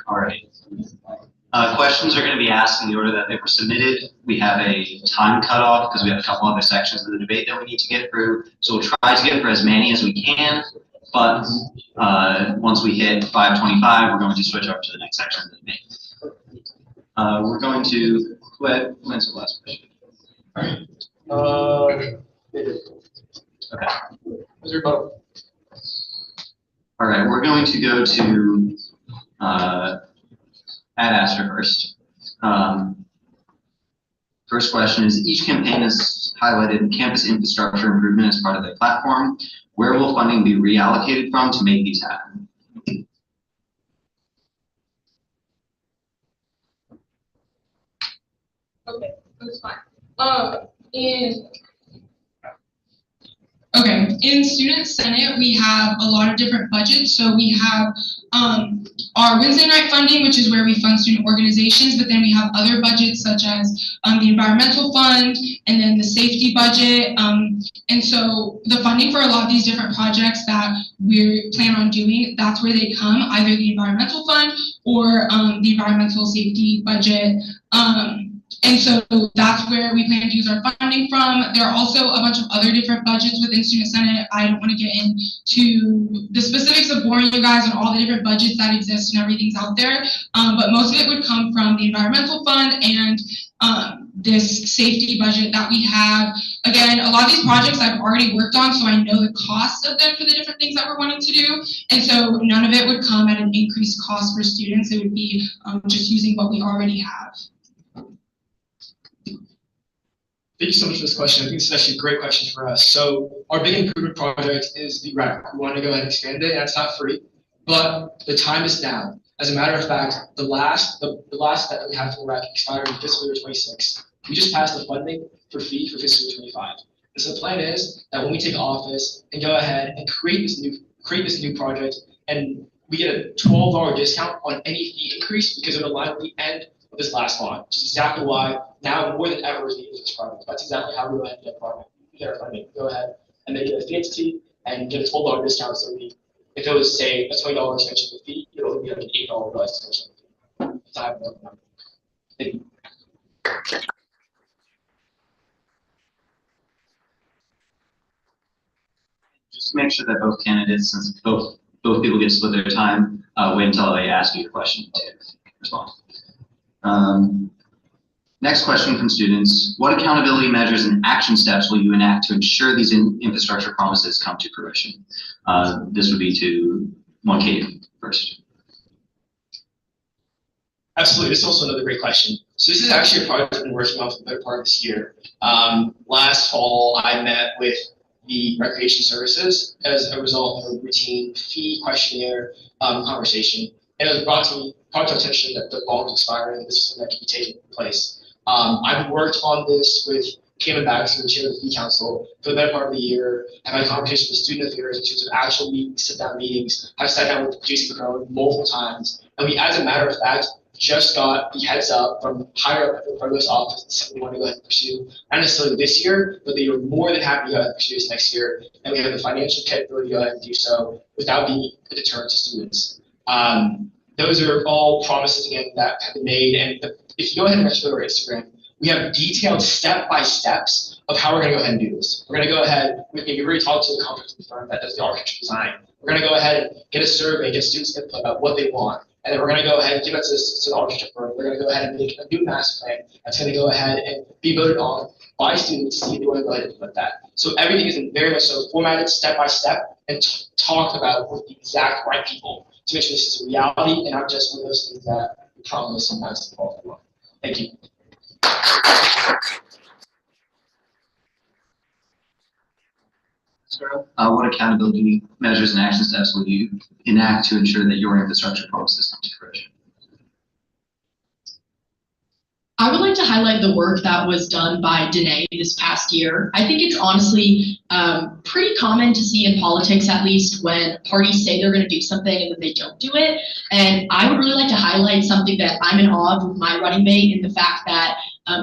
All right. Questions are going to be asked in the order that they were submitted. We have a time cutoff because we have a couple other sections of the debate that we need to get through. So we'll try to get through as many as we can. But once we hit 5:25, we're going to switch over to the next section of the debate. We're going to go ahead. When's the last question? Okay. Who's your vote? All right. We're going to go to Ad Astra first. First question is, each campaign has highlighted campus infrastructure improvement as part of their platform. Where will funding be reallocated from to make these happen? Okay, that's fine. In Student Senate, we have a lot of different budgets. So we have our Wednesday night funding, which is where we fund student organizations, but then we have other budgets such as the environmental fund and then the safety budget. And so the funding for a lot of these different projects that we plan on doing, that's where they come, either the environmental fund or the environmental safety budget. And so that's where we plan to use our funding from. There are also a bunch of other different budgets within Student Senate. I don't want to get into the specifics of boring you guys on all the different budgets that exist and everything's out there. But most of it would come from the environmental fund and this safety budget that we have. Again, a lot of these projects I've already worked on, so I know the cost of them for the different things that we're wanting to do. And so none of it would come at an increased cost for students. It would be just using what we already have. Thank you so much for this question. I think this is actually a great question for us. So our big improvement project is the REC. We want to go ahead and expand it, and it's not free, but the time is now. As a matter of fact, the last step that we have for REC expired in fiscal year 26. We just passed the funding for fee for fiscal year 25. And so the plan is that when we take office and go ahead and create this new project, and we get a $12 discount on any fee increase because it would align with the end of this last bond, which is exactly why now more than ever is needed for this project. That's exactly how we go ahead and get our funding. Go ahead and make it a fee entity and get a $12 discount. So if it was, say, a $20 extension of the fee, it would be like an $8 extension of the fee. So I have no number. Thank you. Just make sure that both candidates, since both people get to split their time, wait until they ask you a question to respond. Next question from students. What accountability measures and action steps will you enact to ensure these infrastructure promises come to fruition? This would be to Katie first. Absolutely. This is also another great question. So this is actually a project I've been working on for the better part of this year. Last fall, I met with the Recreation Services as a result of a routine fee questionnaire conversation. And it was brought to our attention that the bond was expiring and this is something that can be taken place. I've worked on this with Cayman Baxter, the chair of the fee council, for the better part of the year. I've had conversations with student affairs in terms of actual meetings, sit-down meetings. I've sat down with Jason McCrone multiple times. And we, as a matter of fact, just got the heads up from higher up at the provost office and something we want to go ahead and pursue. Not necessarily this year, but they are more than happy to go ahead and pursue this next year. And we have the financial capability to go ahead and do so without being a deterrent to students. Those are all promises, again, that have been made. And if you go ahead and register our Instagram, we have detailed step-by-steps of how we're going to go ahead and do this. We're going to go ahead, we've already talked to the contracting firm that does the architecture design. We're going to go ahead and get a survey, get students' input about what they want. And then we're going to go ahead and give it to the architecture firm. We're going to go ahead and make a new master plan that's going to go ahead and be voted on by students to see if they want to go ahead and implement that. So everything is very much so formatted step-by-step and talked about with the exact right people to make sure this is a reality and not just one of those things that we promise sometimes to fall through. Thank you. What accountability measures and action steps will you enact to ensure that your infrastructure promises come to fruition? like to highlight the work that was done by Danae this past year. I think it's honestly pretty common to see in politics, at least, when parties say they're going to do something and then they don't do it. And I would really like to highlight something that I'm in awe of with my running mate, in the fact that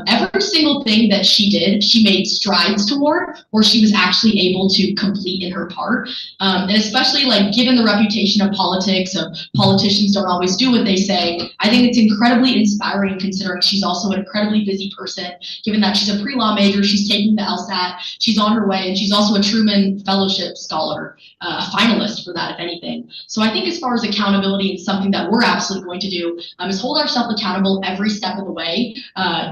every single thing that she did, she made strides toward, or she was actually able to complete in her part. And especially, like, given the reputation of politics, of politicians don't always do what they say, I think it's incredibly inspiring, considering she's also an incredibly busy person. Given that she's a pre-law major, she's taking the LSAT, she's on her way, and she's also a Truman Fellowship scholar, a finalist for that, if anything. So I think as far as accountability, it's something that we're absolutely going to do, is hold ourselves accountable every step of the way,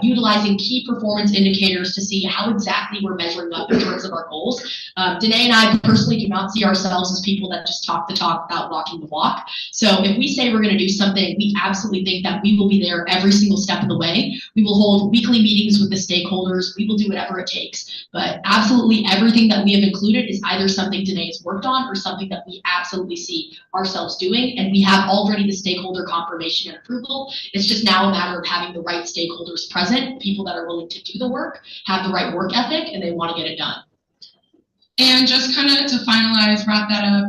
utilizing key performance indicators to see how exactly we're measuring up in terms of our goals. Danae and I personally do not see ourselves as people that just talk the talk without walking the walk. So if we say we're going to do something, we absolutely think that we will be there every single step of the way. We will hold weekly meetings with the stakeholders. We will do whatever it takes. But absolutely everything that we have included is either something Danae has worked on or something that we absolutely see ourselves doing. And we have already the stakeholder confirmation and approval. It's just now a matter of having the right stakeholders present, people that are willing to do the work, have the right work ethic, and they want to get it done. And just kind of to finalize, wrap that up,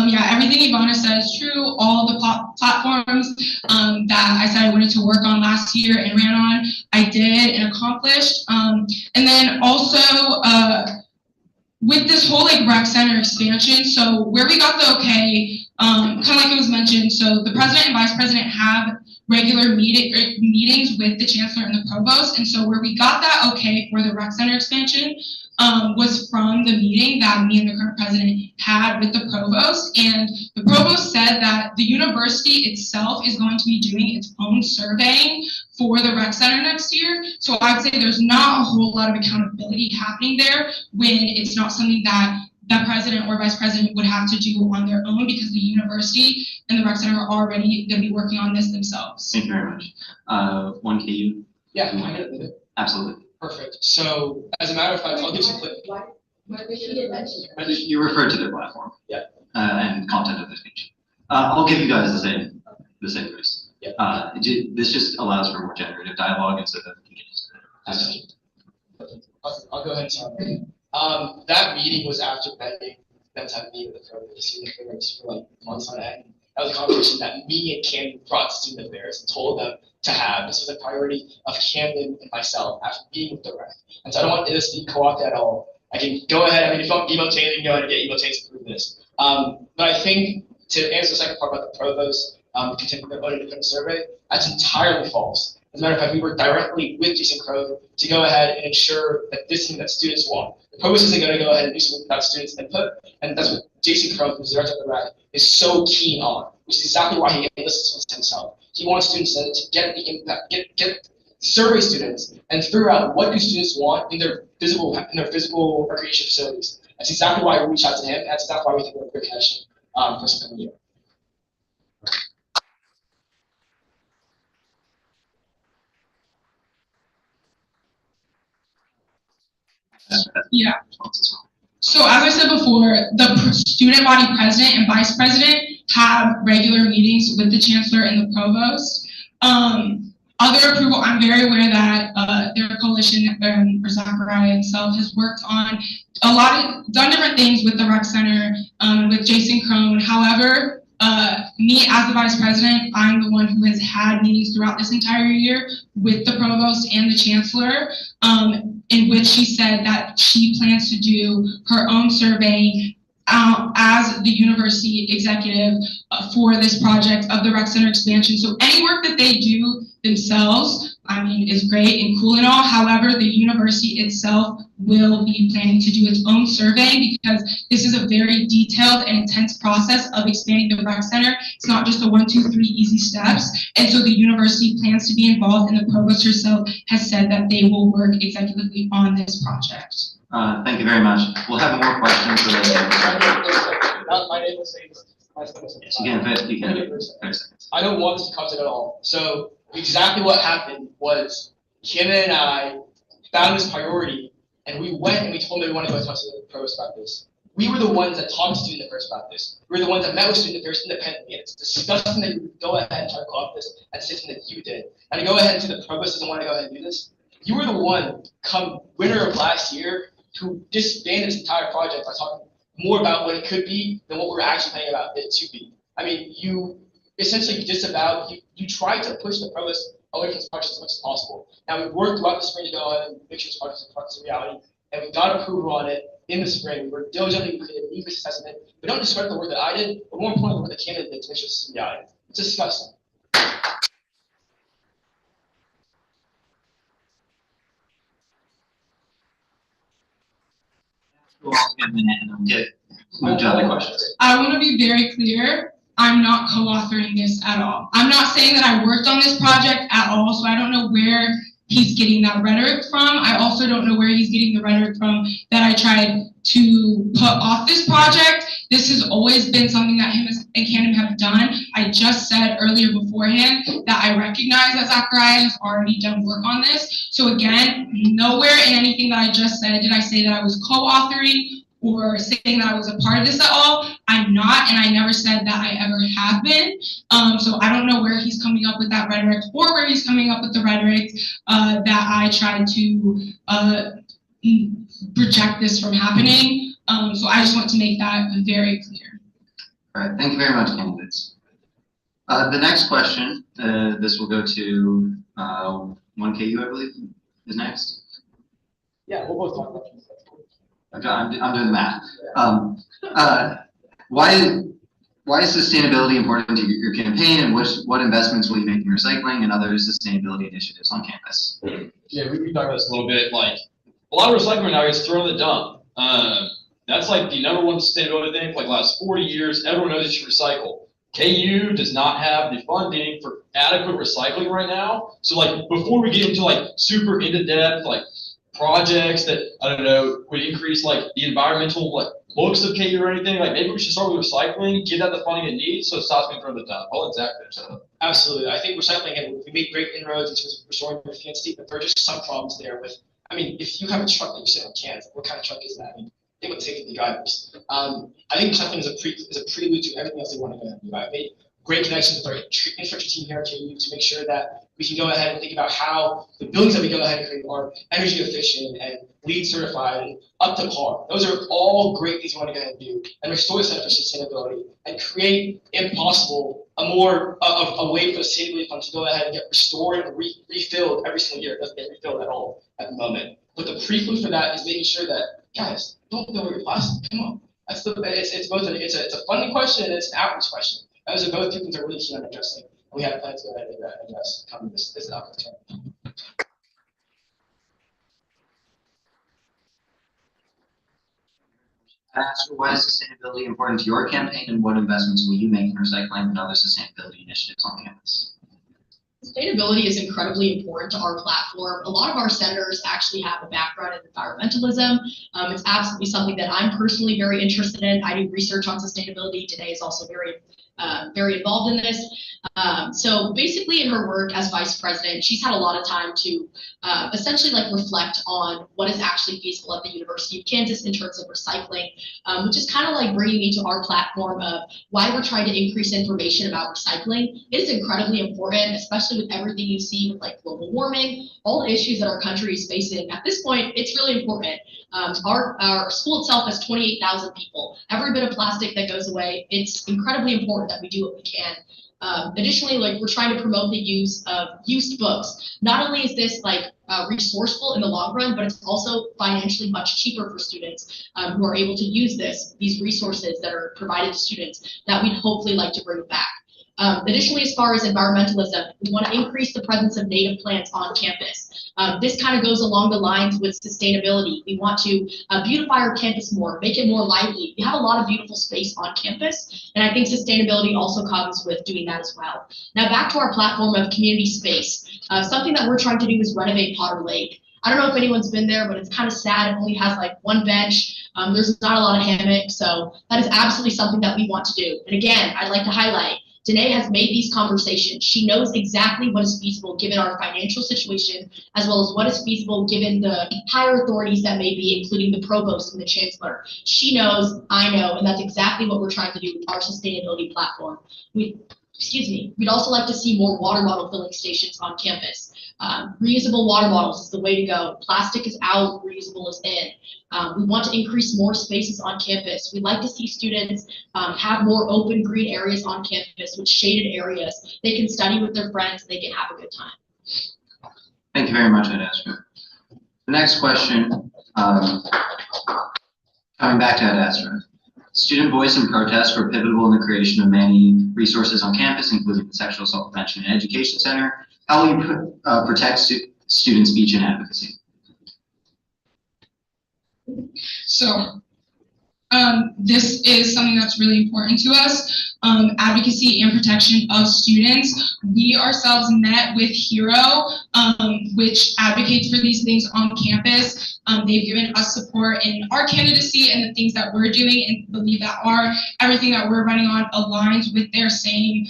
yeah, everything Ivana said is true. All the platforms that I said I wanted to work on last year and ran on, I did and accomplished. And then also with this whole like rec center expansion, so where we got the okay, kind of like it was mentioned, so the president and vice president have regular meetings with the chancellor and the provost, and so where we got that okay for the rec center expansion was from the meeting that me and the current president had with the provost. And the provost said that the university itself is going to be doing its own surveying for the rec center next year. So I'd say there's not a whole lot of accountability happening there when it's not something that the president or vice president would have to do on their own, because the university and the rec center are already going to be working on this themselves. Thank you very much. 1K. Yeah, can I get a minute? Absolutely. Perfect. So, as a matter of fact, I'll give some quick. She did mention it. You referred to their platform. Yeah. And content of the speech. I'll give you guys the same grace. Yeah. This just allows for more generative dialogue instead of engagement. I'll go ahead and tell you. That meeting was after begging them to have a meeting with the provost, student affairs, for like months on end. That was a conversation that me and Camden brought to student affairs and told them to have. This was a priority of Camden and myself after meeting with the rec. And so I don't want this to be co-opted at all. I can go ahead, I mean, if you want Emotained, you can go ahead and get Emotained to prove this. But I think to answer the second part about the provost continuing their own independent survey, that's entirely false. As a matter of fact, we worked directly with Jason Crow to go ahead and ensure that this is something that students want. The provost isn't going to go ahead and do something without students' input, and that's what Jason Crow, who's the director of the rec, is so keen on, which is exactly why he enlists himself. He wants students to get the impact, get survey students, and figure out what do students want in their physical recreation facilities. That's exactly why we reached out to him. That's exactly why we think we're a good connection for some coming year. Yeah. So as I said before, the student body president and vice president have regular meetings with the chancellor and the provost. Other approval, I'm very aware that their coalition, or Zachariah himself, has worked on done different things with the rec center, with Jason Crone. However, me as the vice president, I'm the one who has had meetings throughout this entire year with the provost and the chancellor, in which she said that she plans to do her own surveying as the university executive for this project of the rec center expansion. So any work that they do themselves, I mean, is great and cool and all. However, the university itself will be planning to do its own survey, because this is a very detailed and intense process of expanding the rec center. It's not just a 1, 2, 3 easy steps. And so the university plans to be involved, and the provost herself has said that they will work executively on this project. Thank you very much. We'll have more questions related to My name is you can. I don't want this to cut it at all. So exactly what happened was Kim and I found this priority, and we went and we told them we want to go talk to the provost about this. we were the ones that talked to student affairs about this. We were the ones that met with student affairs independently, and it's disgusting that you would go ahead and try to go off this and say something that you did. And to go ahead and say the provost doesn't want to go ahead and do this, you were the one, come winter of last year, to disband this entire project by talking more about what it could be than what we're actually planning about it to be. I mean, you essentially disavowed, you tried to push the provost away from this project as much as possible. Now, we've worked throughout the spring to go ahead and make sure this project is a reality, and we got approval on it in the spring. We worked diligently, we created a risk assessment. We don't discredit the work that I did, but more importantly, the work the candidate did to make sure this is a reality. It's disgusting. We'll give a minute and then move to other questions. I want to be very clear. I'm not co-authoring this at all. I'm not saying that I worked on this project at all, so I don't know where he's getting that rhetoric from. I also don't know where he's getting the rhetoric from that I tried to put off this project. This has always been something that him and Camden have done. I just said earlier beforehand that I recognize that Zachariah has already done work on this. So again, nowhere in anything that I just said did I say that I was co-authoring or saying that I was a part of this at all. I'm not, and I never said that I ever have been. So I don't know where he's coming up with that rhetoric or where he's coming up with the rhetoric that I tried to project this from happening. So I just want to make that very clear. All right, thank you very much, candidates. The next question, this will go to 1KU, I believe, is next. Yeah, we'll both talk about this. Okay, I'm doing the math. Why is sustainability important to your campaign, and what investments will you make in recycling and other sustainability initiatives on campus? Yeah, we talked about this a little bit. Like, a lot of recycling now gets thrown in the dump. That's like the #1 sustainability thing for like the last 40 years. Everyone knows you should recycle. KU does not have the funding for adequate recycling right now. So like before we get into like super into depth like projects that I don't know would increase like the environmental like looks of KU or anything, like maybe we should start with recycling, give that the funding it needs so it stops being thrown in the dump. I'll let Zach finish that up. Absolutely. I think recycling, and we made great inroads in terms of restoring the fancy, but there are just some problems there with, I mean, if you have a truck that you sit on cans, what kind of truck is that? I mean, they would take the drivers. I think recycling is a prelude to everything else they want to go ahead and do. I've made great connections with our infrastructure team here at KU to make sure that we can go ahead and think about how the buildings that we go ahead and create are energy efficient and LEED certified and up to par. Those are all great things we want to go ahead and do and restore the Center for Sustainability and create, if possible, a way for the sustainability fund to go ahead and get restored and refilled every single year. It doesn't get refilled at all at the moment. But the prelude for that is making sure that, guys, don't throw away your plastic. Come on. It's both it's a funding question and it's an outreach question. Those are both two things that are really key on addressing. We have plans to go ahead and address coming this upcoming term. Why is sustainability important to your campaign, and what investments will you make in recycling and other sustainability initiatives on campus? Sustainability is incredibly important to our platform. A lot of our senators actually have a background in environmentalism. It's absolutely something that I'm personally very interested in. I do research on sustainability. Today is also very involved in this. So basically in her work as vice president, she's had a lot of time to essentially like reflect on what is actually feasible at the University of Kansas in terms of recycling, which is kind of like bringing me to our platform of why we're trying to increase information about recycling. It is incredibly important, especially with everything you see with like global warming, all the issues that our country is facing. At this point, it's really important. Our school itself has 28,000 people. Every bit of plastic that goes away, it's incredibly important that we do what we can. Additionally, like we're trying to promote the use of used books. Not only is this like resourceful in the long run, but it's also financially much cheaper for students who are able to use these resources that are provided to students that we'd hopefully like to bring back. Additionally, as far as environmentalism, we want to increase the presence of native plants on campus. This kind of goes along the lines with sustainability. We want to beautify our campus more, make it more lively. We have a lot of beautiful space on campus, and I think sustainability also comes with doing that as well. Now back to our platform of community space. Something that we're trying to do is renovate Potter Lake. I don't know if anyone's been there, but it's kind of sad. It only has like one bench. There's not a lot of hammocks, so that is absolutely something that we want to do. And again, I'd like to highlight, Danae has made these conversations. She knows exactly what is feasible given our financial situation, as well as what is feasible given the higher authorities that may be, including the provost and the chancellor. She knows, I know, and that's exactly what we're trying to do with our sustainability platform. We'd also like to see more water bottle filling stations on campus. Reusable water bottles is the way to go. Plastic is out, reusable is in. We want to increase more spaces on campus. We'd like to see students have more open green areas on campus with shaded areas. They can study with their friends, they can have a good time. Thank you very much, Ed Astra. The next question, coming back to Ed Astra. Student voice and protest were pivotal in the creation of many resources on campus, including the Sexual Assault Prevention and Education Center. How will you protect student speech and advocacy? So this is something that's really important to us, advocacy and protection of students. We ourselves met with HERO, which advocates for these things on campus. They've given us support in our candidacy and the things that we're doing, and believe that everything that we're running on aligns with their same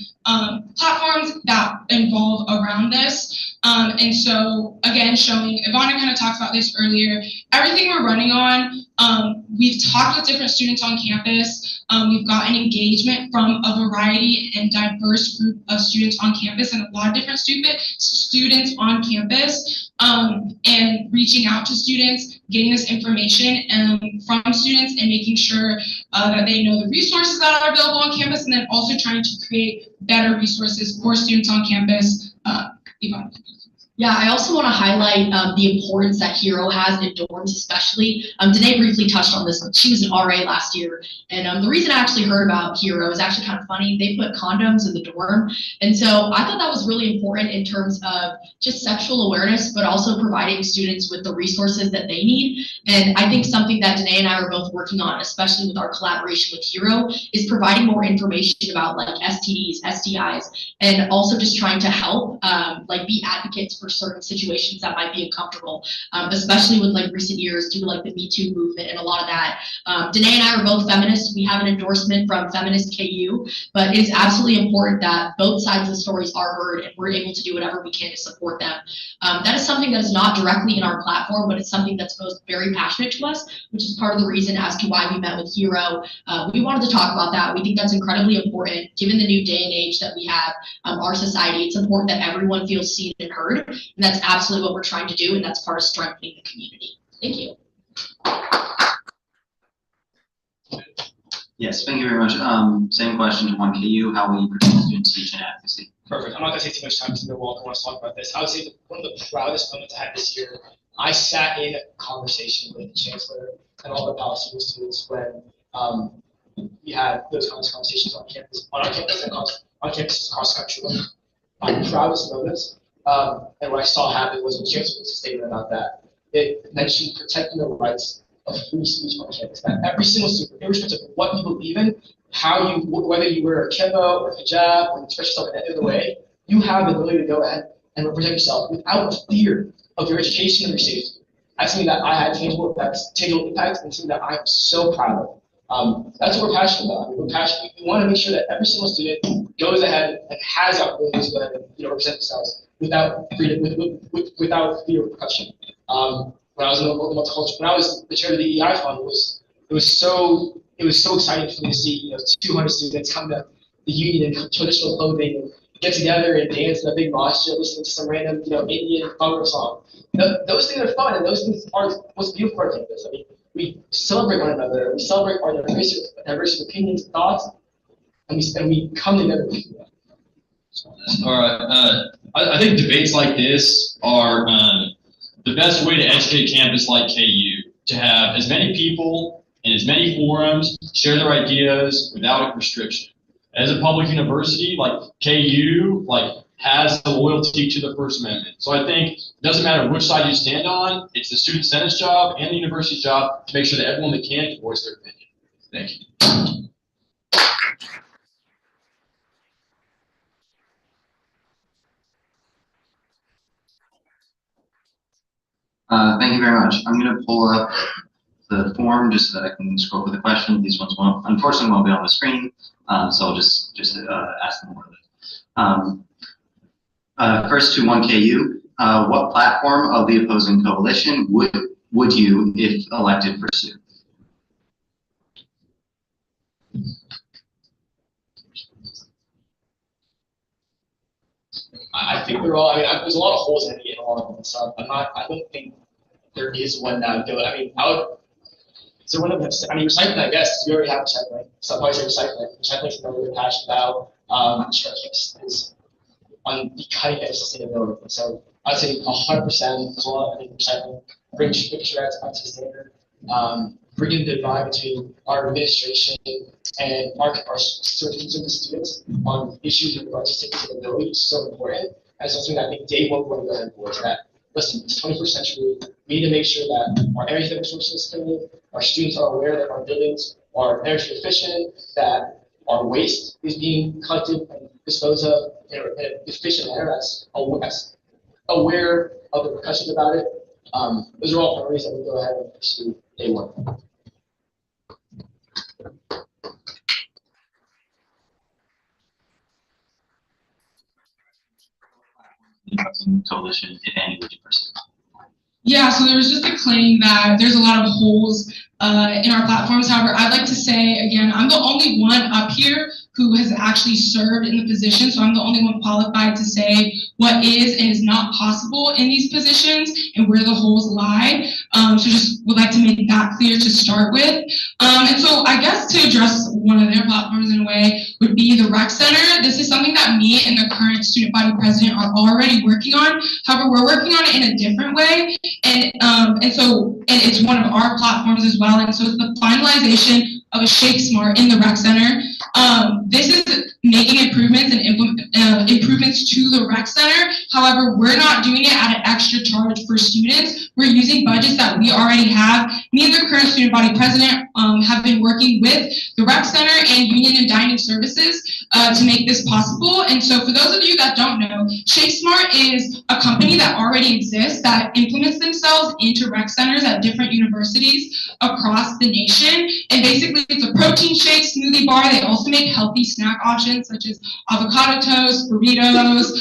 platforms that involve around this. And so again, showing, Ivana kind of talked about this earlier, everything we're running on, we've talked with different students on campus. We've gotten engagement from a variety and diverse group of students on campus and a lot of different students on campus, and reaching out to students, getting this information from students and making sure that they know the resources that are available on campus, and then also trying to create better resources for students on campus. Ivana. Yeah, I also want to highlight the importance that HERO has in dorms, especially. Danae briefly touched on this, but she was an RA last year. And the reason I actually heard about HERO is actually kind of funny. They put condoms in the dorm. And so I thought that was really important in terms of just sexual awareness, but also providing students with the resources that they need. And I think something that Danae and I are both working on, especially with our collaboration with HERO, is providing more information about like STDs, STIs, and also just trying to help like be advocates for certain situations that might be uncomfortable, especially with like recent years due to like the Me Too movement and a lot of that. Danae and I are both feminists. We have an endorsement from Feminist KU, but it is absolutely important that both sides of the stories are heard and we're able to do whatever we can to support them. That is something that is not directly in our platform, but it's something that's both very passionate to us, which is part of the reason as to why we met with HERO. We wanted to talk about that. We think that's incredibly important given the new day and age that we have, our society. It's important that everyone feels seen and heard. And that's absolutely what we're trying to do, and that's part of strengthening the community. Thank you. Yes, thank you very much. Same question to 1KU. How will you protect student speech and advocacy? Perfect. I'm not going to take too much time because I know Walker wants to talk about this. I would say that one of the proudest moments I had this year, I sat in a conversation with the chancellor and all the Palestinian students when we had those kinds of conversations on campus, and on campuses across the country. My proudest moments, and what I saw happen was when chancellor was a statement about that. It mentioned protecting the rights of free speech on campus. That every single student, irrespective of what you believe in, whether you wear a kippah or hijab or express yourself in any other way, you have the ability to go ahead and represent yourself without fear of your education and your safety. That's something that I had tangible impact and something that I'm so proud of. That's what we're passionate about. We're passionate. We want to make sure that every single student goes ahead and has the opportunity to go ahead and represent themselves without freedom, without fear of repercussion. When I was in the multicultural, when I was the chair of the EI fund, it was so exciting for me to see 200 students come to the union in traditional clothing and get together and dance in a big mosh pit, listening to some random Indian folk song. Those things are fun, and those things are what's beautiful for our campus. I mean, we celebrate one another, we celebrate our diversity of opinions and thoughts, and we come together. All right. I think debates like this are the best way to educate campus like KU, to have as many people in as many forums share their ideas without restriction. As a public university, like KU, has the loyalty to the First Amendment. So I think it doesn't matter which side you stand on, it's the Student Senate's job and the university's job to make sure that everyone that can voice their opinion. Thank you. Thank you very much. I'm going to pull up the form just so that I can scroll through the questions. These ones won't, unfortunately, won't be on the screen, so I'll just ask them orally. First to 1KU, what platform of the opposing coalition would you, if elected, pursue? I think they're all. I mean, there's a lot of holes in all of them, so I don't think there is one that would go. I mean, is there one of them? I mean, recycling, I guess. We already have recycling. Some parts are recycling. Recycling is something we're passionate about. Construction is on the cutting edge of sustainability. So I'd say 100% as well. I think recycling, making sure that's up to standard. Bringing the divide between our administration and our students on issues with regard to sustainability is so important. And something that I think day one we're going for is that, listen, it's 21st century. We need to make sure that our energy resources is clean, our students are aware that our buildings are energy efficient, that our waste is being collected and disposed of in an efficient manner that's aware of the repercussions about it. Those are all priorities that we go ahead and pursue day one. Coalition, if any, would you pursue? Yeah, so there was just a claim that there's a lot of holes in our platforms. However, I'd like to say, again, I'm the only one up here who has actually served in the position, so I'm the only one qualified to say what is and is not possible in these positions and where the holes lie. So just would like to make that clear to start with. And so I guess to address one of their platforms in a way would be the rec center. This is something that me and the current student body president are already working on. However, we're working on it in a different way. And it's one of our platforms as well. And so it's the finalization of a Shake Smart in the rec center. This is making improvements and improvements to the rec center. However, we're not doing it at an extra charge for students. We're using budgets that we already have. Me and the current student body president have been working with the rec center and union and dining services to make this possible. And so for those of you that don't know, Shake Smart is a company that already exists that implements themselves into rec centers at different universities across the nation. And basically it's a protein shake, smoothie bar. They also make healthy snack options such as avocado toast, burritos,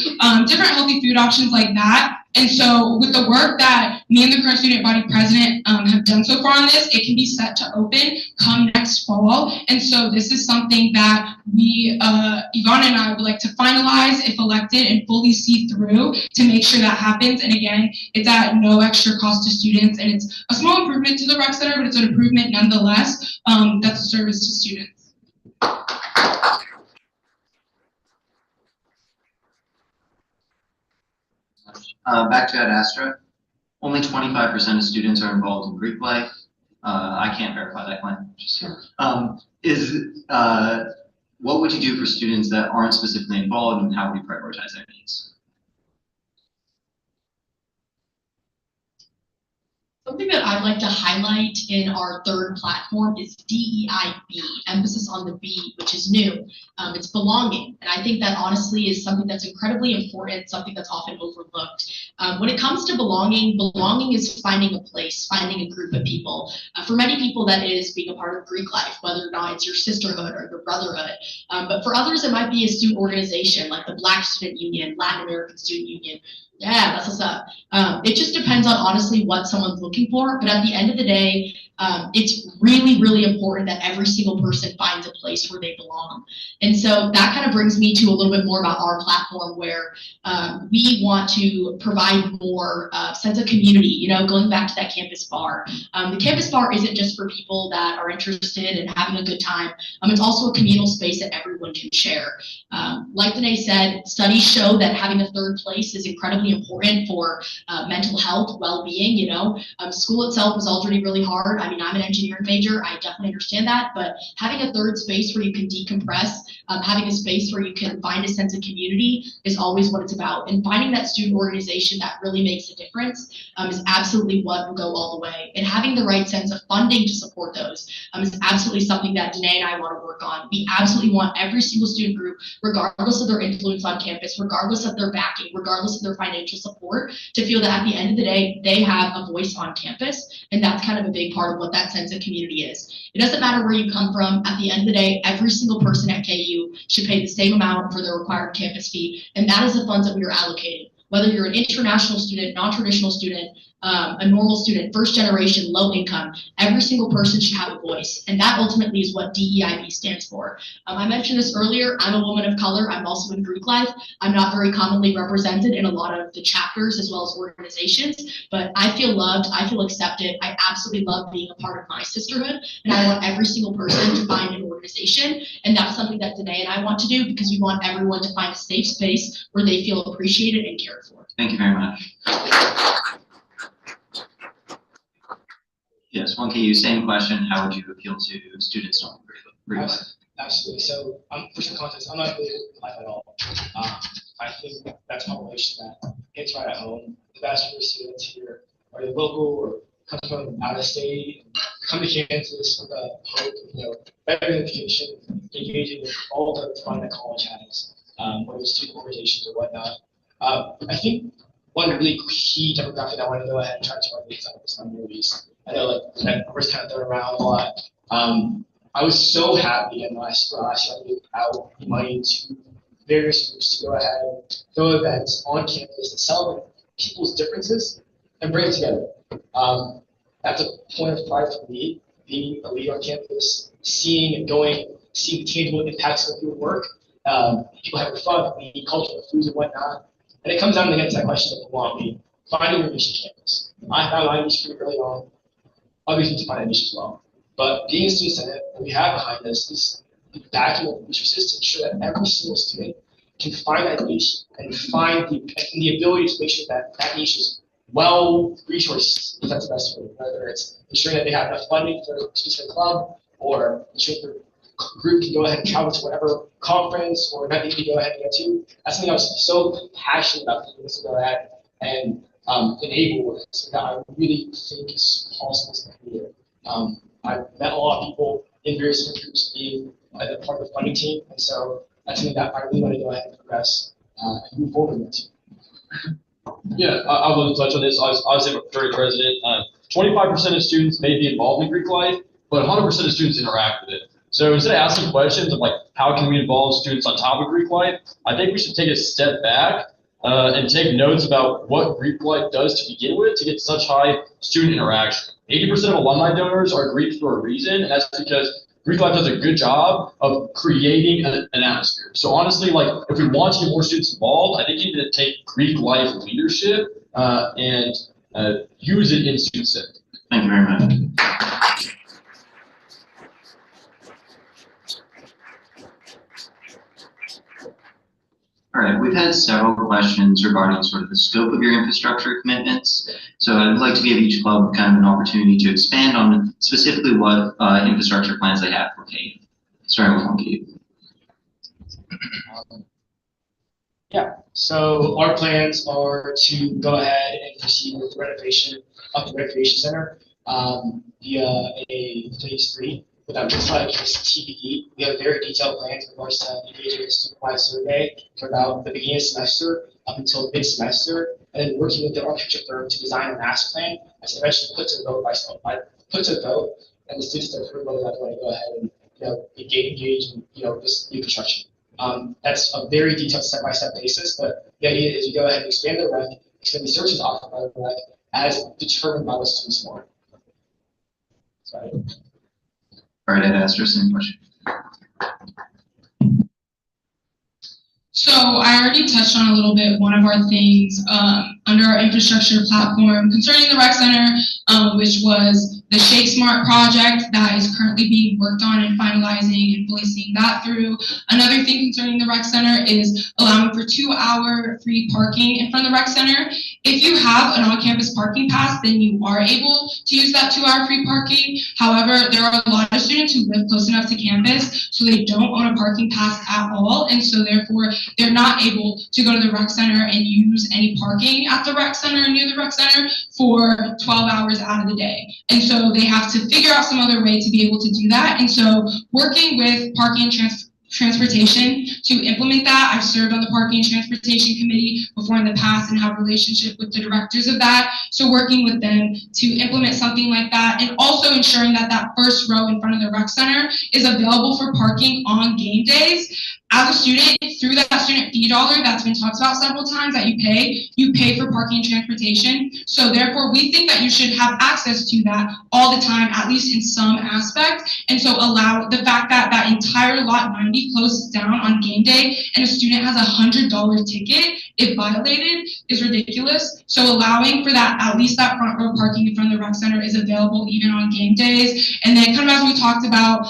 different healthy food options like that. And so with the work that me and the current student body president have done so far on this, it can be set to open come next fall. And so this is something that we, Ivana and I would like to finalize if elected and fully see through to make sure that happens. And again, it's at no extra cost to students. And it's a small improvement to the rec center, but it's an improvement nonetheless that's a service to students. Back to Ad Astra, only 25% of students are involved in Greek life. I can't verify that claim. Just here. What would you do for students that aren't specifically involved, and how would you prioritize their needs? Something that I'd like to highlight in our third platform is DEIB, emphasis on the B, which is new. It's belonging. And I think that honestly is something that's incredibly important, something that's often overlooked. When it comes to belonging, belonging is finding a place, finding a group of people. For many people, that is being a part of Greek life, whether or not it's your sisterhood or your brotherhood. But for others, it might be a student organization like the Black Student Union, Latin American Student Union. Yeah, that's what's up. It just depends on honestly what someone's looking for. But at the end of the day, it's really, really important that every single person finds a place where they belong. And so that kind of brings me to a little bit more about our platform, where we want to provide more sense of community, you know, going back to that campus bar. The campus bar isn't just for people that are interested in having a good time. It's also a communal space that everyone can share. Like Danae said, studies show that having a third place is incredibly important for mental health, well-being. You know, school itself is already really hard. I mean, I'm an engineering major. I definitely understand that, but having a third space where you can decompress, having a space where you can find a sense of community is always what it's about. And finding that student organization that really makes a difference is absolutely what will go all the way. And having the right sense of funding to support those is absolutely something that Danae and I want to work on. We absolutely want every single student group, regardless of their influence on campus, regardless of their backing, regardless of their financial support, to feel that at the end of the day, they have a voice on campus. campus. And that's kind of a big part of what that sense of community is. It doesn't matter where you come from. At the end of the day, every single person at KU should pay the same amount for their required campus fee. And that is the funds that we are allocating. Whether you're an international student, non-traditional student, a normal student, first generation, low income, every single person should have a voice. And that ultimately is what DEIB stands for. I mentioned this earlier, I'm a woman of color. I'm also in Greek life. I'm not very commonly represented in a lot of the chapters as well as organizations, but I feel loved, I feel accepted. I absolutely love being a part of my sisterhood. And I want every single person to find an organization. And that's something that Danae and I want to do, because we want everyone to find a safe space where they feel appreciated and cared for. Thank you very much. Yes, 1KU, same question. How would you appeal to students on Greek life? Absolutely. So, for some context, I'm not really Greek life at all. I think that's a population that gets right at home. The vast majority of students here are either local or come from out of state, come to Kansas with a hope of, better education, engaging with all the fun that college has, whether it's student organizations or whatnot. I think one really key demographic I want to go ahead and try to target is on movies. I know that number's kind of thrown around a lot. I was so happy in last year I gave out money to various groups to go ahead and throw events on campus to celebrate people's differences and bring it together. That's a point of pride for me, being a leader on campus, seeing tangible impacts of your work, people having fun, eating cultural foods and whatnot. And it comes down again to that question of belonging, finding your niche on campus. I found my niche pretty early on. Obviously, to find a niche as well. But being a student senate, what we have behind us is the backing of the niche to ensure that every single student can find that niche and find the ability to make sure that that niche is well resourced, if that's the best word, whether it's ensuring that they have enough funding for a specific club, or ensuring their group can go ahead and travel to whatever conference or event they can go ahead and get to. That's something I was so passionate about being able to go ahead and enable this, that I really think is possible to create. I've met a lot of people in various different groups being a part of the funding team, and so that's something that I really want to go ahead and progress and move forward with. Yeah, I would touch on this. I was a fraternity president. 25% of students may be involved in Greek life, but 100% of students interact with it. So instead of asking questions of how can we involve students on top of Greek life, I think we should take a step back and take notes about what Greek life does to begin with to get such high student interaction. 80% of alumni donors are Greek for a reason, and that's because Greek life does a good job of creating an atmosphere. So honestly, if we want to get more students involved, I think you need to take Greek life leadership and use it in student senate. Thank you very much. All right, we've had several questions regarding sort of the scope of your infrastructure commitments. So I'd like to give each club kind of an opportunity to expand on specifically what infrastructure plans they have for KU. Starting with 1KU. Yeah, so our plans are to go ahead and proceed with renovation of the recreation center via a phase 3. But that looks like is TBD. We have very detailed plans in regards to engaging a student-wide survey for about the beginning of the semester up until mid-semester, and then working with the architecture firm to design a master plan that's eventually put to the vote and the students to approve whether or not they want to go ahead and engage in this new construction. That's a very detailed step-by-step basis, but the idea is you go ahead and expand the rec, expand the services offered by the rec as determined by the students want. Sorry. All right, I'd ask her same question. So I already touched on a little bit one of our things under our infrastructure platform concerning the rec center, which was the Shake Smart project that is currently being worked on and finalizing and fully seeing that through. Another thing concerning the rec center is allowing for 2-hour free parking in front of the rec center. If you have an on-campus parking pass, then you are able to use that 2-hour free parking. However, there are a lot of students who live close enough to campus, so they don't own a parking pass at all, and so therefore they're not able to go to the rec center and use any parking at the rec center or near the rec center for 12 hours out of the day. And so they have to figure out some other way to be able to do that. And so working with parking and transportation to implement that. I've served on the Parking and Transportation Committee before in the past and have a relationship with the directors of that. So working with them to implement something like that, and also ensuring that that first row in front of the rec center is available for parking on game days. As a student, through that student fee dollar that's been talked about several times that you pay for parking and transportation. So therefore, we think that you should have access to that all the time, at least in some aspect. And so allow the fact that that entire lot 90 closes down on game day and a student has a $100 ticket, if violated, is ridiculous. So allowing for that, at least that front row parking in front of the rec center is available even on game days. And then kind of as we talked about,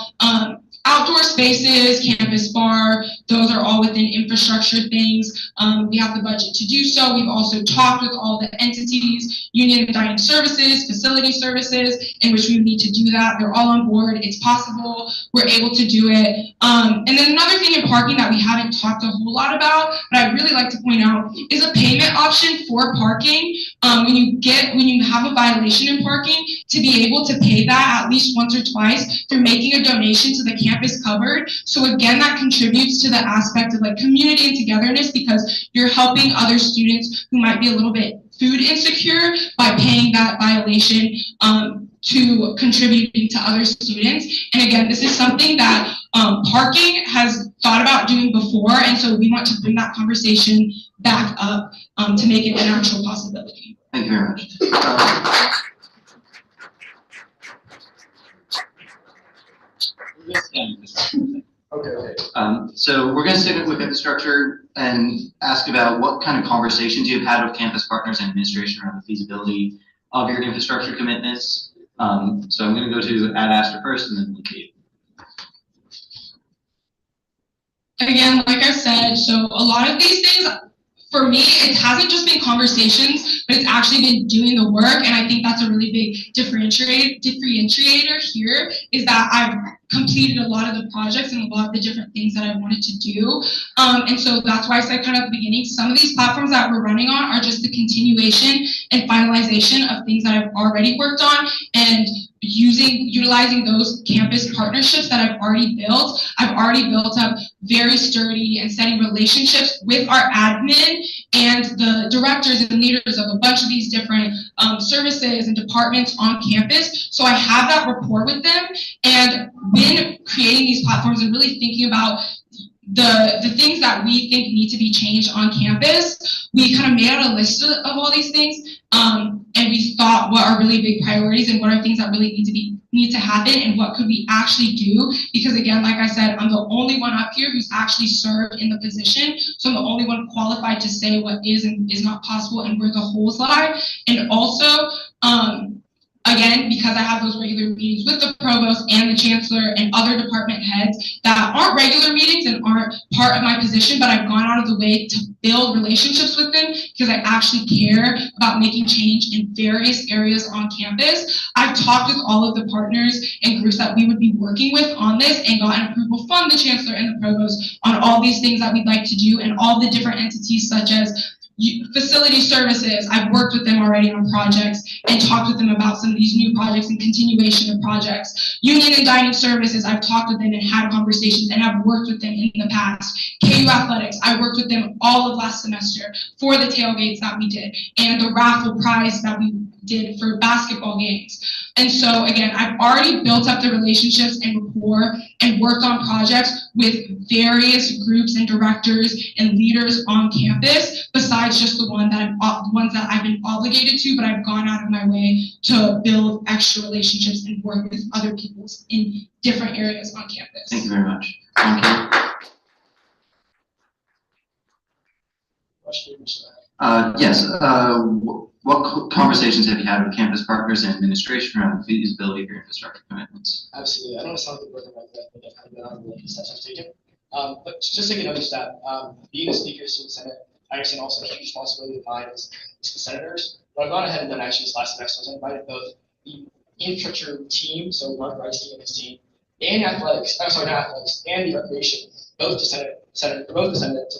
outdoor spaces, campus bar, those are all within infrastructure things. We have the budget to do so. We've also talked with all the entities, Union and Dining Services, Facility Services, in which we need to do that. They're all on board. It's possible. We're able to do it. And then another thing in parking that we haven't talked a whole lot about, but I'd really like to point out, is a payment option for parking. When you have a violation in parking, to be able to pay that at least once or twice through making a donation to the campus covered. So again, that contributes to the aspect of like community and togetherness, because you're helping other students who might be a little bit food insecure by paying that violation to contributing to other students. And again, this is something that parking has thought about doing before, and so we want to bring that conversation back up to make it an actual possibility. Thank you very much. Okay. So we're going to stick with infrastructure and ask about what kind of conversations you've had with campus partners and administration around the feasibility of your infrastructure commitments. So I'm going to go to Ad Astor first and then Kate. Again, like I said, so a lot of these things, for me, it hasn't just been conversations, but it's actually been doing the work. And I think that's a really big differentiator here, is that I've completed a lot of the projects and a lot of the different things that I wanted to do. And so that's why I said kind of at the beginning, some of these platforms that we're running on are just the continuation and finalization of things that I've already worked on, and utilizing those campus partnerships that I've already built. I've already built up very sturdy and steady relationships with our admin and the directors and leaders of a bunch of these different services and departments on campus. So I have that rapport with them, and when creating these platforms and really thinking about the things that we think need to be changed on campus, we kind of made out a list of all these things, and we thought what are really big priorities and what are things that really need to happen and what could we actually do. Because again, like I said, I'm the only one up here who's actually served in the position, so I'm the only one qualified to say what is and is not possible and where the holes lie. And also, again, because I have those regular meetings with the provost and the chancellor and other department heads that aren't regular meetings and aren't part of my position, but I've gone out of the way to build relationships with them because I actually care about making change in various areas on campus. I've talked with all of the partners and groups that we would be working with on this and gotten approval from the chancellor and the provost on all these things that we'd like to do, and all the different entities such as Facility Services. I've worked with them already on projects and talked with them about some of these new projects and continuation of projects. Union and Dining Services, I've talked with them and had conversations and have worked with them in the past. KU Athletics, I worked with them all of last semester for the tailgates that we did and the raffle prize that we did for basketball games. And so again, I've already built up the relationships and rapport and worked on projects with various groups and directors and leaders on campus, besides just the ones that I've been obligated to, but I've gone out of my way to build extra relationships and work with other people in different areas on campus. Thank you very much. Thank you. Yes. What conversations have you had with campus partners and administration around the feasibility of your infrastructure commitments? Absolutely. I don't want to sound like a broken record, but I've kind of been on the steps I've taken. But just take another step. Being a speaker of student senate, I understand also a huge responsibility of mine is the senators. What I've gone ahead and done actually this last semester is I invited both the infrastructure team, so Mark Rice and his team, and athletics, not athletics, and the recreation, both the Senate to full Senate, to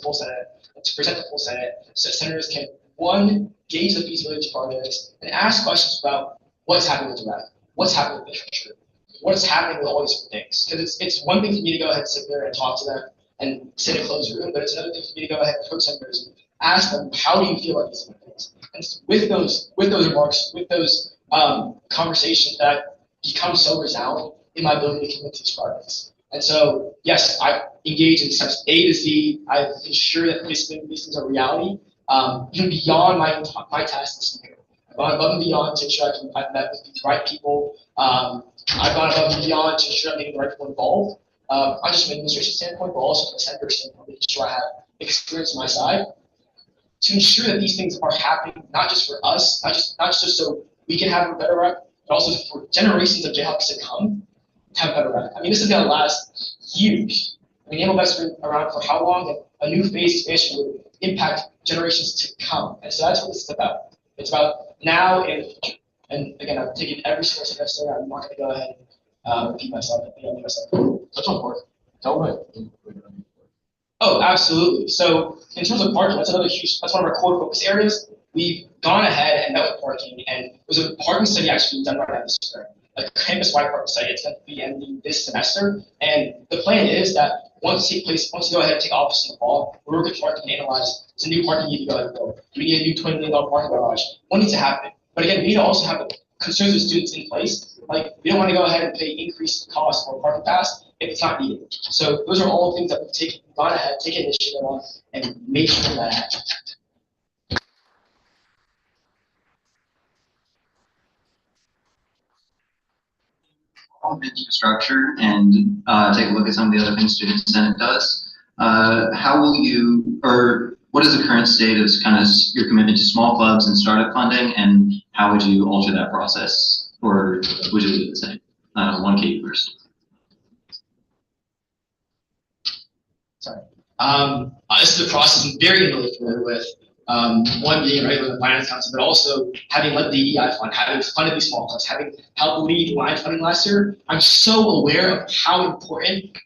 present the full Senate, so senators can, one, gauge the feasibility of projects and ask questions about what's happening with the rec, what's happening with infrastructure. what's happening with all these things. Because it's one thing for me to go ahead and sit there and talk to them and sit in a closed room, but it's another thing for me to go ahead and approach members and ask them, how do you feel about these things? And with those remarks, with those conversations that become so resounding in my ability to convince these projects. And so, yes, I engage in steps A to Z. I ensure that these things are reality, even beyond my task this year. I've gone above and beyond to ensure I've met with the right people. I've gone above and beyond to ensure I'm getting the right people involved, not just from an administration standpoint, but also from a senator standpoint, making sure I have experience on my side to ensure that these things are happening, not just for us, not just so we can have a better rep, but also for generations of Jayhawks to come to have a better rep. I mean, this is going to last years. I mean, Naval Vet's been around for how long? And a new phase expansion would impact generations to come. And so that's what this is about. It's about now and the future. And again, I've taken every single step necessary. I'm not going to go ahead and repeat myself. That's important. Tell me. Oh, absolutely. So in terms of parking, that's one of our core focus areas. We've gone ahead and met with parking, and there's a parking study actually done right now this spring, a campus-wide parking study. It's going to be ending this semester, and the plan is that once you go ahead and take office in the fall, we're working with parking to analyze, it's a new parking need to go ahead and build. Do we need a new $20 million parking garage? What needs to happen? But again, we need to also have the concerns of students in place. Like, we don't want to go ahead and pay increased costs for a parking pass if it's not needed. So those are all things that we've gone ahead, taken initiative on, and made sure that happens. Infrastructure and take a look at some of the other things Student Senate does. How will you, or what is the current state of kind of your commitment to small clubs and startup funding, and how would you alter that process, or would you leave it the same? One Kate first. Sorry. This is a process I'm very familiar with. One, being a regular in the Finance Council, but also having led the EI Fund, having funded these small clubs, having helped lead line funding last year. I'm so aware of how important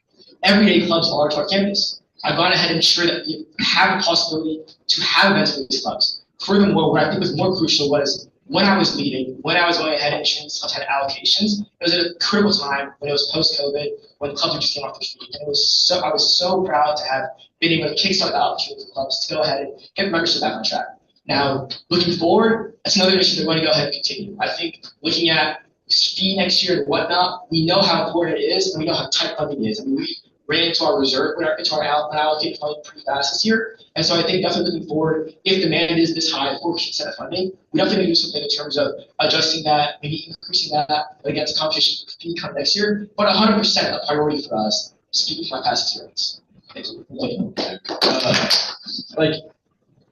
everyday clubs are to our campus. I've gone ahead and ensured that we have a possibility to have events with these clubs. Furthermore, what I think was more crucial was when I was leading, when I was going ahead and ensuring these clubs had allocations, it was at a critical time when it was post-COVID, when clubs were just getting off their feet. And I was so proud to have been able to kickstart the allocations for clubs to go ahead and get membership back on track. Now, looking forward, that's another initiative we're going to go ahead and continue. I think looking at speed next year and whatnot, we know how important it is, and we know how tight funding is. I mean, we ran into our reserve, into our allocated funding pretty fast this year. And so I think definitely looking forward, if demand is this high, 4% of funding, we definitely do something in terms of adjusting that, maybe increasing that, but again, it's a competition for fee come next year, but 100% a priority for us, speaking from my past experience. Thank you.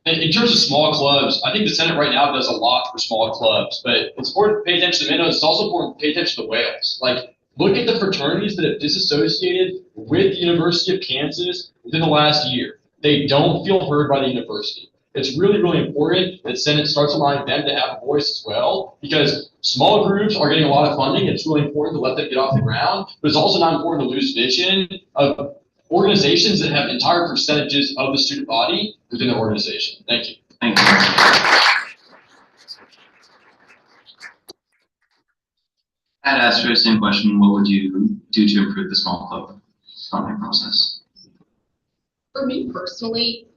In terms of small clubs, I think the Senate right now does a lot for small clubs, but it's important to pay attention to minnows. It's also important to pay attention to whales. Like, look at the fraternities that have disassociated with the University of Kansas within the last year. They don't feel heard by the university. It's really, really important that Senate starts allowing them to have a voice as well, because small groups are getting a lot of funding. It's really important to let them get off the ground, but it's also not important to lose vision of organizations that have entire percentages of the student body within the organization. Thank you. Thank you. I'd ask for the same question. What would you do to improve the small club funding process? For me personally,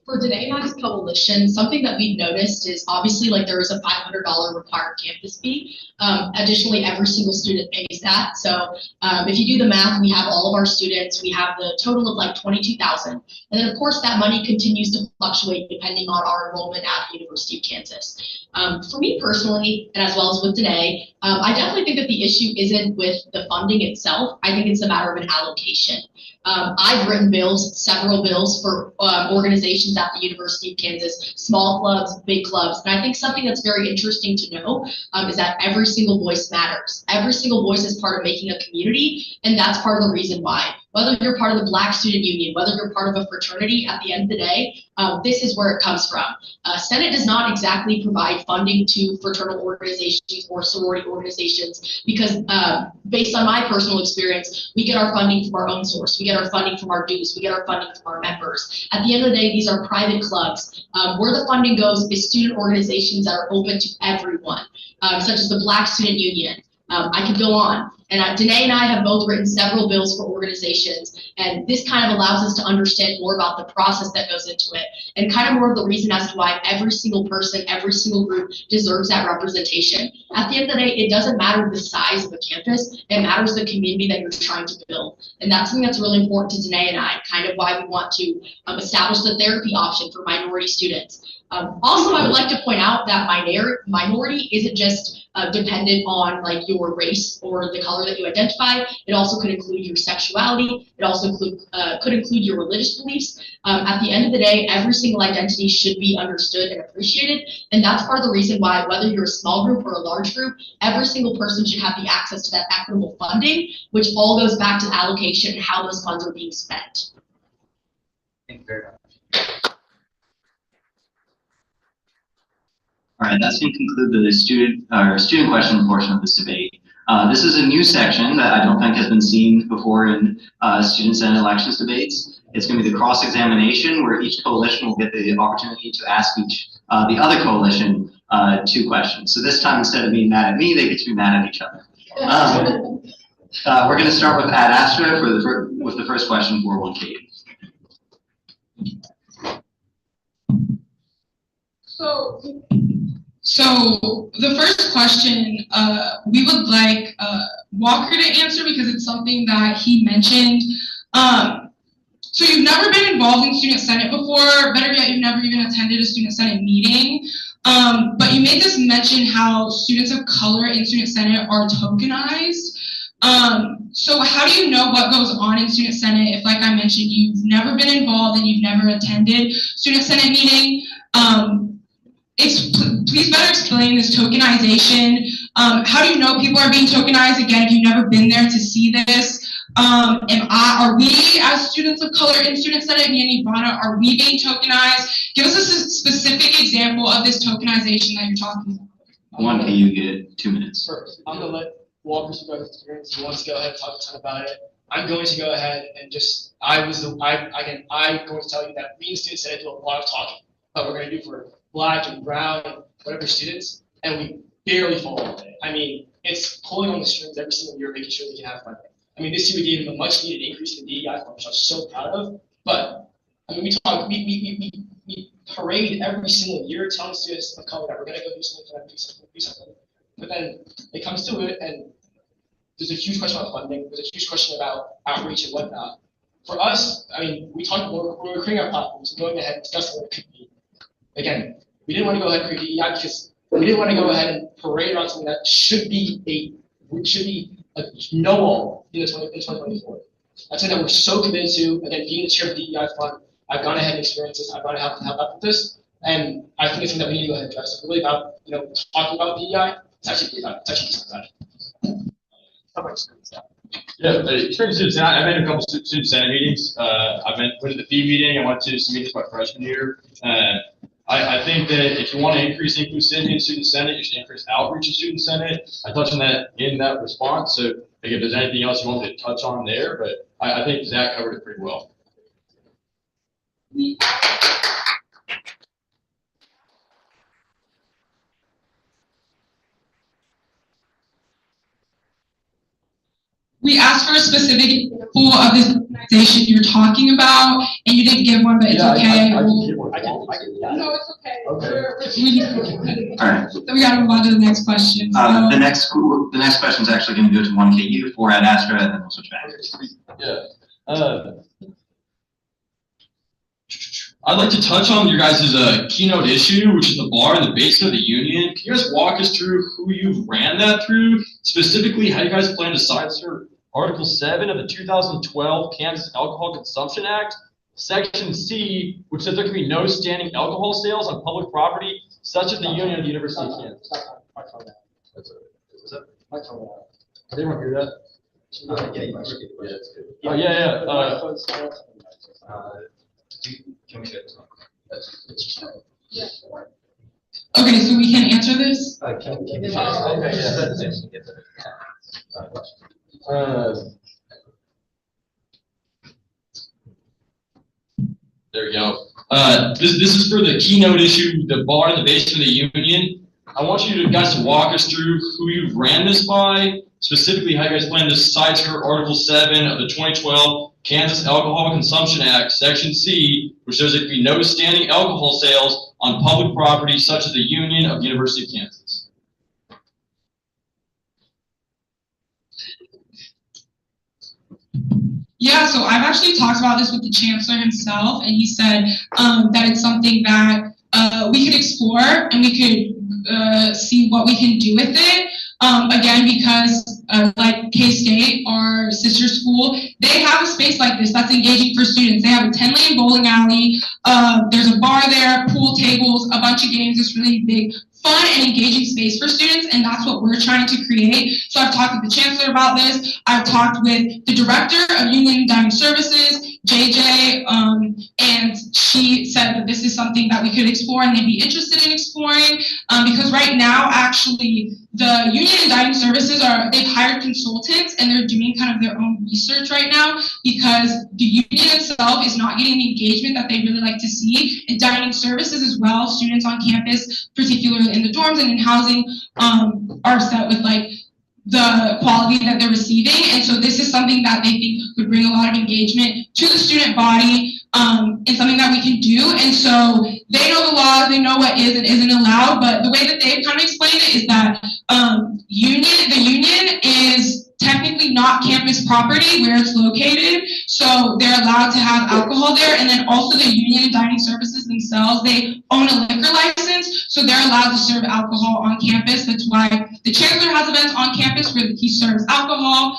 for Danae and I's coalition, something that we've noticed is obviously like there is a $500 required campus fee. Additionally, every single student pays that. So if you do the math, we have all of our students, we have the total of like 22,000. And then of course that money continues to fluctuate depending on our enrollment at the University of Kansas. For me personally, and as well as with Danae, I definitely think that the issue isn't with the funding itself. I think it's a matter of an allocation. I've written several bills for organizations at the University of Kansas, small clubs, big clubs, and I think something that's very interesting to know is that every single voice matters. Every single voice is part of making a community, and that's part of the reason why. Whether you're part of the Black Student Union, whether you're part of a fraternity, at the end of the day, this is where it comes from. Senate does not exactly provide funding to fraternal organizations or sorority organizations because based on my personal experience, we get our funding from our own source. We get our funding from our dues. We get our funding from our members. At the end of the day, these are private clubs. Where the funding goes is student organizations that are open to everyone, such as the Black Student Union. I could go on. And Danae and I have both written several bills for organizations, and this kind of allows us to understand more about the process that goes into it, and kind of more of the reason as to why every single person, every single group deserves that representation. At the end of the day, it doesn't matter the size of a campus, it matters the community that you're trying to build. And that's something that's really important to Danae and I, kind of why we want to establish the therapy option for minority students. Also, I would like to point out that minority isn't just dependent on like your race or the color that you identify. It also could include your sexuality. It also could include your religious beliefs. At the end of the day, every single identity should be understood and appreciated. And that's part of the reason why, whether you're a small group or a large group, every single person should have the access to that equitable funding, which all goes back to allocation and how those funds are being spent. Thank you very much. All right, that's going to conclude the student question portion of this debate. This is a new section that I don't think has been seen before in student senate elections debates. It's going to be the cross-examination, where each coalition will get the opportunity to ask the other coalition 2 questions. So this time, instead of being mad at me, they get to be mad at each other. We're going to start with Ad Astra with the first question for 1KU. So the first question, we would like Walker to answer because it's something that he mentioned. So you've never been involved in Student Senate before, better yet, you've never even attended a Student Senate meeting. But you made this mention how students of color in Student Senate are tokenized. So how do you know what goes on in Student Senate if, like I mentioned, you've never been involved and you've never attended Student Senate meeting? Please better explain this tokenization. How do you know people are being tokenized? Again, if you've never been there to see this. Are we, as students of color in Student Senate, me and Ivana, are we being tokenized? Give us a specific example of this tokenization that you're talking about. 1KU get 2 minutes. First, I'm going to let Walker speak about his experience. He wants to go ahead and talk a ton about it. I'm going to go ahead and just, I'm going to tell you that we in Student Senate do a lot of talking about what we're going to do for Black and brown and whatever students, and we barely follow up it. I mean, it's pulling on the strings every single year, making sure they can have funding. I mean, this year we gave them a much needed increase in the DEI fund, which I'm so proud of. But I mean, we parade every single year telling students of color that we're going to go do something, do something. But then it comes to it, and there's a huge question about funding. There's a huge question about outreach and whatnot. For us, I mean, we're creating our platforms, going ahead and discussing what it could be. Again, we didn't want to go ahead and create DEI because we didn't want to go ahead and parade around something that should be a know-all in 2024. That's something that we're so committed to. Again, being the chair of the DEI fund, I've gone ahead and experienced this. I've gone ahead and help out with this, and I think it's something that we need to go ahead and address. It's really about talking about DEI. It's actually about Yeah, experience student senate. I've been to a couple student senate meetings. Went to the fee meeting. I went to some meetings my freshman year. I think that if you want to increase inclusivity in Student Senate, you should increase outreach in Student Senate. I touched on that in that response. So if there's anything else you want to touch on there, but I think Zach covered it pretty well. We asked for a specific example of this organization you're talking about, and you didn't give one, but it's okay. I can No, it's okay. Okay. All right. So we got to move on to the next question. The next question is actually going to go to 1KU for Ad Astra, and then we'll switch back. Yeah. I'd like to touch on your guys' keynote issue, which is the bar in the basement of the union. Can you guys walk us through who you ran that through? Specifically, how you guys plan to censor Article 7 of the 2012 Kansas Alcohol Consumption Act, Section C, which says there can be no standing alcohol sales on public property, such as the Union of the University of Kansas. Did anyone hear that? Oh, yeah. Okay, so we can answer this? There we go. This is for the keynote issue, the bar in the basement of the union. I want you guys to walk us through who you ran this by, specifically how you guys plan to sideskirt Article 7 of the 2012 Kansas Alcohol Consumption Act, Section C, which says there can be no standing alcohol sales on public property such as the Union of the University of Kansas. Yeah, so I've actually talked about this with the chancellor himself, and he said that it's something that we could explore and we could see what we can do with it. Again, because like K-State, our sister school, they have a space like this that's engaging for students. They have a 10-lane bowling alley. There's a bar there, pool tables, a bunch of games. It's really big, fun and engaging space for students, and that's what we're trying to create. So I've talked with the chancellor about this. I've talked with the director of Union Dining Services, JJ, and she said that this is something that we could explore and they'd be interested in exploring, because right now, actually, the Union Dining Services they've hired consultants and they're doing kind of their own research right now because the union itself is not getting the engagement that they really like to see. And dining services as well, students on campus, particularly in the dorms and in housing, are set with like the quality that they're receiving. And so this is something that they think would bring a lot of engagement to the student body, and something that we can do. And so they know the laws, they know what is and isn't allowed, but the way that they've kind of explained it is that the union is technically not campus property where it's located, so they're allowed to have alcohol there. And then also the Union Dining Services themselves, they own a liquor license, so they're allowed to serve alcohol on campus. That's why the chancellor has events on campus where he serves alcohol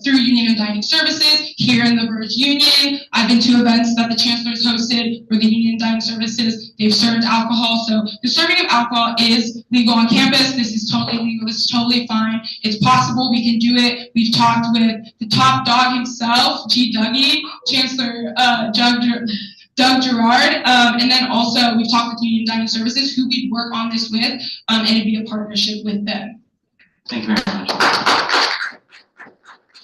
through Union Dining Services. Here in the Verge Union, I've been to events that the chancellor's hosted where the Union Dining Services, they've served alcohol. So the serving of alcohol is legal on campus. This is totally legal. This is totally fine. It's possible. We can do it. We've talked with the top dog himself, G. Dougie, Chancellor Doug Gerard, and then also we've talked with Union Dining Services, who we'd work on this with, and it'd be a partnership with them. Thank you very much.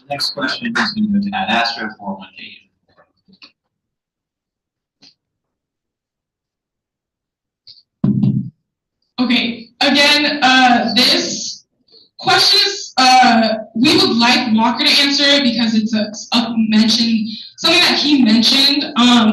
Next question is going to go to Ad Astra for 1KU. Okay, again, this question is, we would like Walker to answer it because it's something that he mentioned.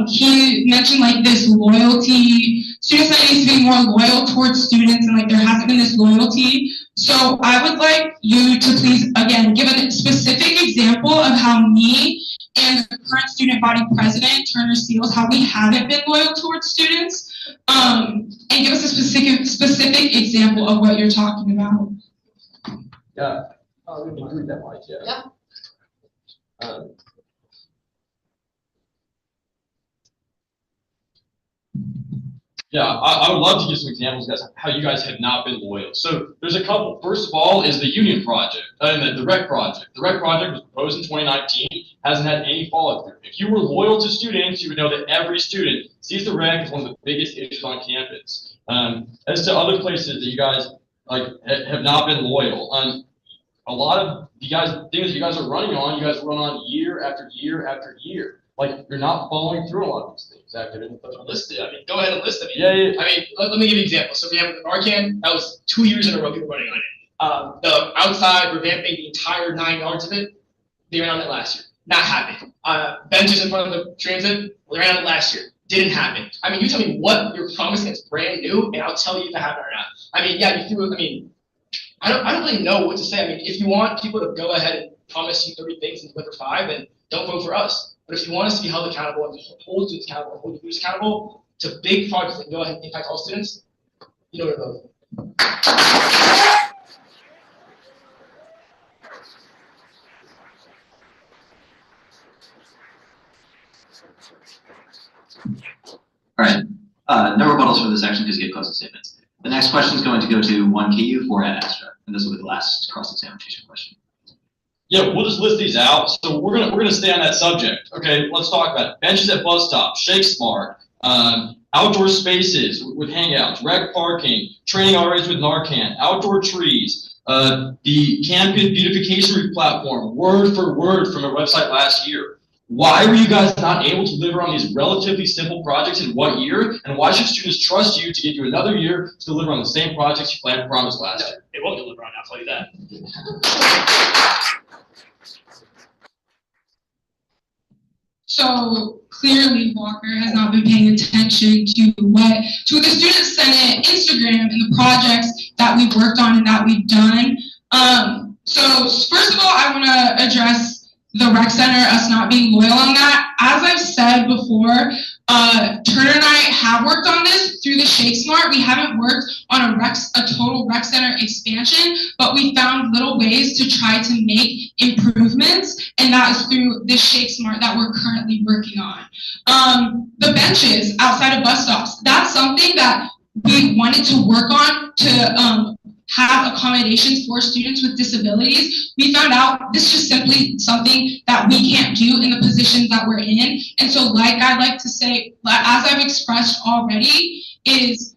He mentioned like this loyalty, students that needs to be more loyal towards students, and like there hasn't been this loyalty. So I would like you to please, again, give a specific example of how me and the current student body president, Turner Seals, how we haven't been loyal towards students, and give us a specific example of what you're talking about. Yeah. Oh, we can read that mic, yeah. Yeah. Yeah, I would love to give some examples, guys, how you guys have not been loyal. So there's a couple. First of all is the Union Project, and the REC Project. The REC Project was proposed in 2019, hasn't had any follow-through. If you were loyal to students, you would know that every student sees the REC as one of the biggest issues on campus. As to other places that you guys like have not been loyal, a lot of things that you guys are running on, you guys run on year after year after year. Like, you're not following through a lot of these things. Listed. I mean, go ahead and list them. Yeah. I mean, let me give you an example. So we have Narcan, that was 2 years in a row we were running on it. The outside revamping the entire 9 yards of it, they ran on it last year. Not happening. Benches in front of the transit, we ran on it last year. Didn't happen. I mean, you tell me what you're promising that's brand new, and I'll tell you if it happened or not. I mean, yeah, you threw it. I mean, I don't really know what to say. I mean, if you want people to go ahead and promise you 30 things and deliver 5, then don't vote for us. But if you want us to be held accountable and hold students accountable and hold you accountable to big projects that go ahead and impact all students, you know where to vote. All right, no rebuttals for this section because you get closing statements. The next question is going to go to 1KU for Ad Astra, and this will be the last cross-examination question. Yeah, we'll just list these out. So we're gonna stay on that subject. Okay, let's talk about it. Benches at bus stops, Shake Smart, outdoor spaces with hangouts, rec parking, training RAs with Narcan, outdoor trees, the campus beautification platform, word for word from a website last year. Why were you guys not able to deliver on these relatively simple projects in 1 year? And why should students trust you to give you another year to deliver on the same projects you planned to promise last year? They won't deliver on that, I'll tell you that. So clearly Walker has not been paying attention to the Student Senate Instagram and the projects that we've worked on and that we've done. So first of all, I want to address the rec center, us not being loyal on that. As I've said before, Turner and I have worked on this through the Shake Smart. We haven't worked on a total rec center expansion, but we found little ways to try to make improvements, and that is through the Shake Smart that we're currently working on. The benches outside of bus stops, that's something that we wanted to work on to have accommodations for students with disabilities. We found out this is just simply something that we can't do in the positions that we're in. And so like I'd like to say, as I've expressed already, is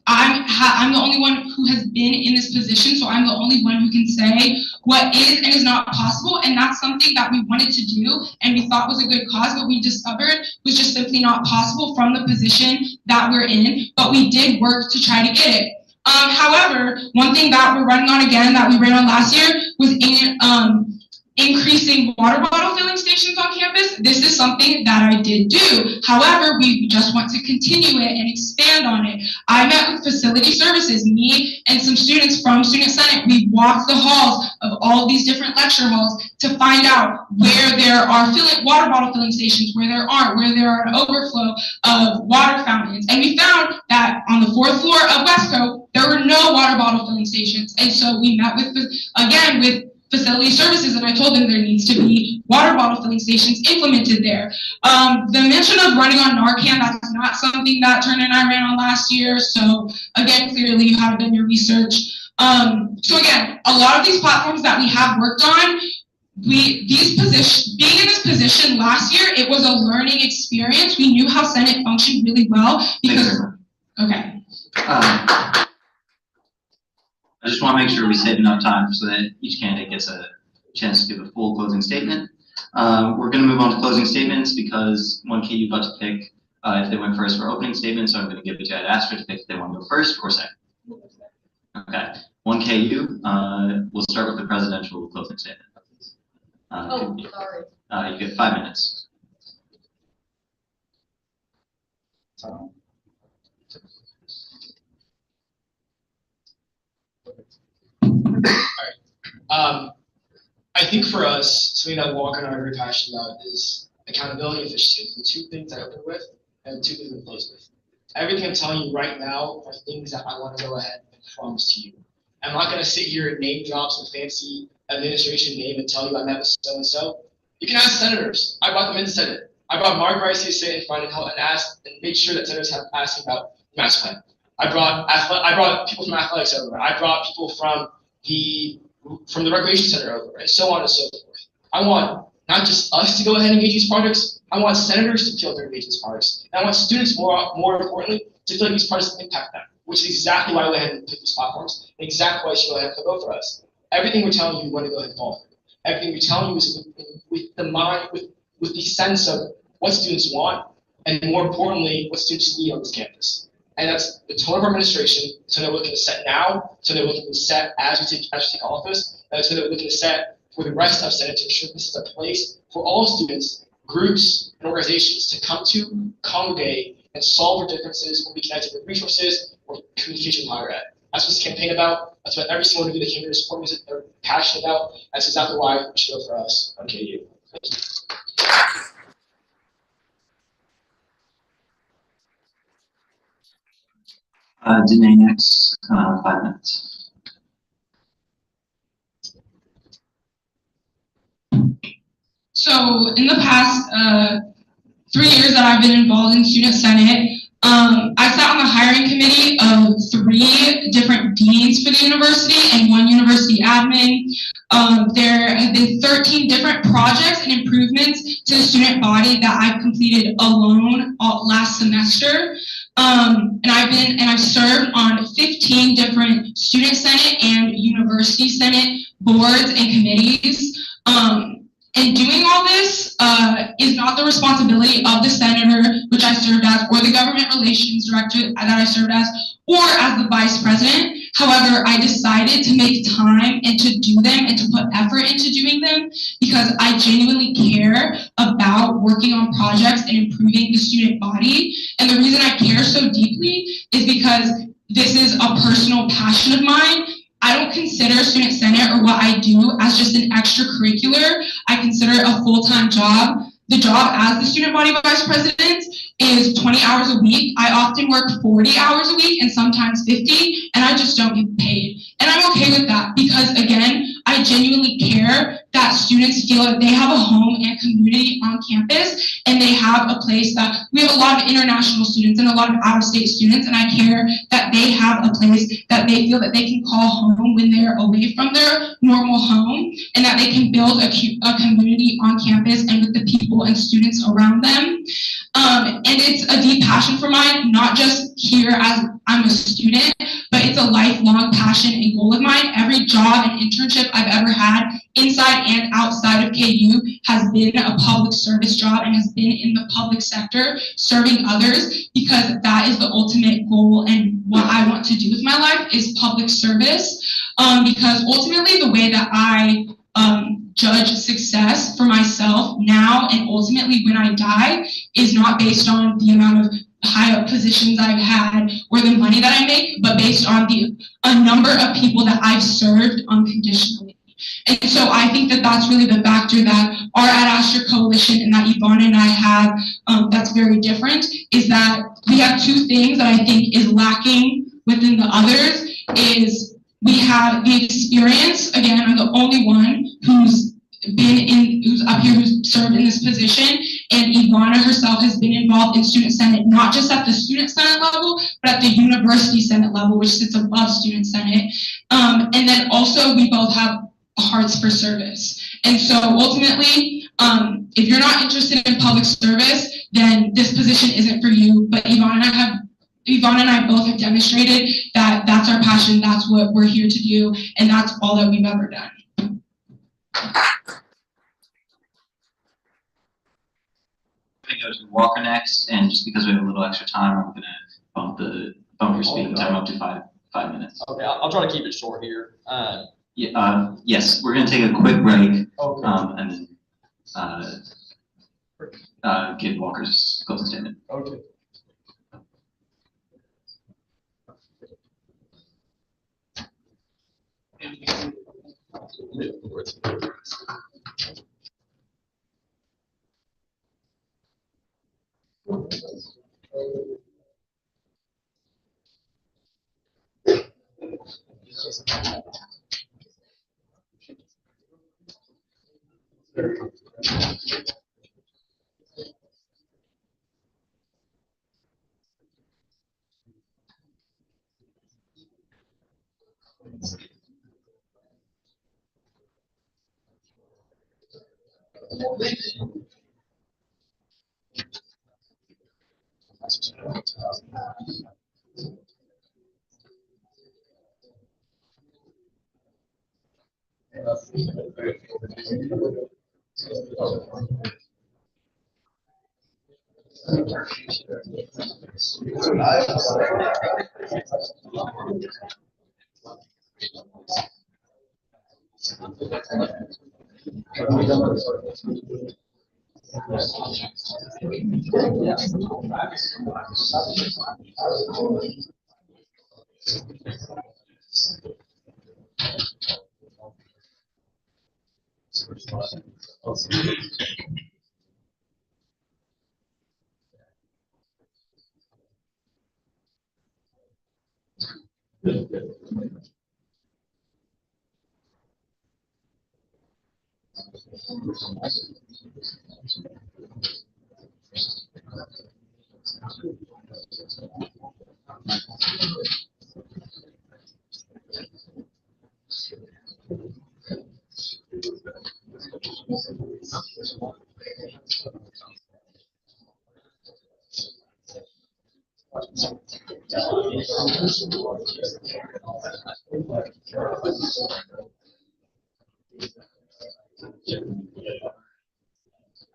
I'm the only one who has been in this position, so I'm the only one who can say what is and is not possible, and that's something that we wanted to do and we thought was a good cause, but we discovered was just simply not possible from the position that we're in, but we did work to try to get it. However, one thing that we're running on again that we ran on last year was increasing water bottle filling stations on campus. This is something that I did do. However, we just want to continue it and expand on it. I met with facility services, me and some students from Student Senate. We walked the halls of all of these different lecture halls to find out where there are water bottle filling stations, where there aren't, where there are an overflow of water fountains. And we found that on the 4th floor of Westco, there were no water bottle filling stations. And so we met with facility services, and I told them there needs to be water bottle filling stations implemented there. The mention of running on Narcan, that's not something that Turner and I ran on last year. So again, clearly you haven't done your research. So again, a lot of these platforms that we have worked on, being in this position last year, it was a learning experience. We knew how Senate functioned really well because, okay. I just want to make sure we save enough time so that each candidate gets a chance to give a full closing statement. We're going to move on to closing statements because 1KU got to pick if they went first for opening statements, so I'm going to give it to Ed Astor to pick if they want to go first or second. Okay, 1KU, we'll start with the presidential closing statement. Sorry. You get 5 minutes. I think for us, something that Walker and I are very passionate about is accountability and efficiency. The two things I open with and the two things I close with. Everything I'm telling you right now are things that I want to go ahead and promise to you. I'm not going to sit here and name drop some fancy administration name and tell you I met with so-and-so. You can ask senators. I brought them in the Senate. I brought Mark Rice to sit in front and asked and made sure that senators have asked about the master plan. I brought people from athletics over. I brought people from the recreation center over, and so on and so forth. I want not just us to go ahead and engage these projects. I want senators to feel they're engaged in these projects. And I want students, more importantly, to feel like these projects impact them, which is exactly why I went ahead and pick these platforms, and exactly why you should go ahead and vote for us. Everything we're telling you, we want to go ahead and follow through. Everything we're telling you is with the mind, with the sense of what students want, and more importantly, what students need on this campus. And that's the tone of our administration, so that we're looking to set now, so that we're looking to set as we take office, and so that we're looking to set for the rest of Senate to ensure this is a place for all students, groups, and organizations to come to, congregate, and solve our differences when we connect with resources or communication with higher ed. That's what this campaign about. That's what every single one of you that came here to support me are passionate about. That's exactly why you should vote for us on KU. Thank you. Danae next, 5 minutes. So in the past 3 years that I've been involved in Student Senate, I sat on the hiring committee of 3 different deans for the university and 1 university admin. There have been 13 different projects and improvements to the student body that I've completed alone last semester. And I've served on 15 different Student Senate and University Senate boards and committees. And doing all this is not the responsibility of the senator, which I served as, or the government relations director that I served as, or as the vice president. However, I decided to make time and to do them and to put effort into doing them because I genuinely care about working on projects and improving the student body. And the reason I care so deeply is because this is a personal passion of mine. I don't consider Student Senate or what I do as just an extracurricular. I consider it a full-time job. The job as the student body vice president is 20 hours a week. I often work 40 hours a week and sometimes 50, and I just don't get paid. And I'm okay with that because, again, I genuinely care that students feel that they have a home and community on campus, and they have a place that we have a lot of international students and a lot of out-of-state students, and I care that they have a place that they feel that they can call home when they're away from their normal home, and that they can build a community on campus and with the people and students around them. And it's a deep passion for mine, not just here as I'm a student, but it's a lifelong passion and goal of mine. Every job and internship I've ever had inside and outside of KU has been a public service job and has been in the public sector serving others, because that is the ultimate goal and what I want to do with my life is public service. Because ultimately the way that I judge success for myself now and ultimately when I die is not based on the amount of high up positions I've had or the money that I make, but based on a number of people that I've served unconditionally. And so I think that that's really the factor that our Ad Astra Coalition and that Ivana and I have that's very different, is that we have two things that I think is lacking within the others. Is we have the experience. Again, I'm the only one who's up here, who's served in this position, and Ivana herself has been involved in Student Senate, not just at the Student Senate level, but at the University Senate level, which sits above Student Senate. And then also we both have hearts for service. And so ultimately, if you're not interested in public service, then this position isn't for you. But Ivana and I both have demonstrated that that's our passion, that's what we're here to do, and that's all that we've ever done. We're going to go to Walker next, and just because we have a little extra time, I'm going to bump your speaking time up to five minutes. Okay, I'll try to keep it short here. Yes, we're going to take a quick break, Okay. and then give Walker's closing statement. Okay.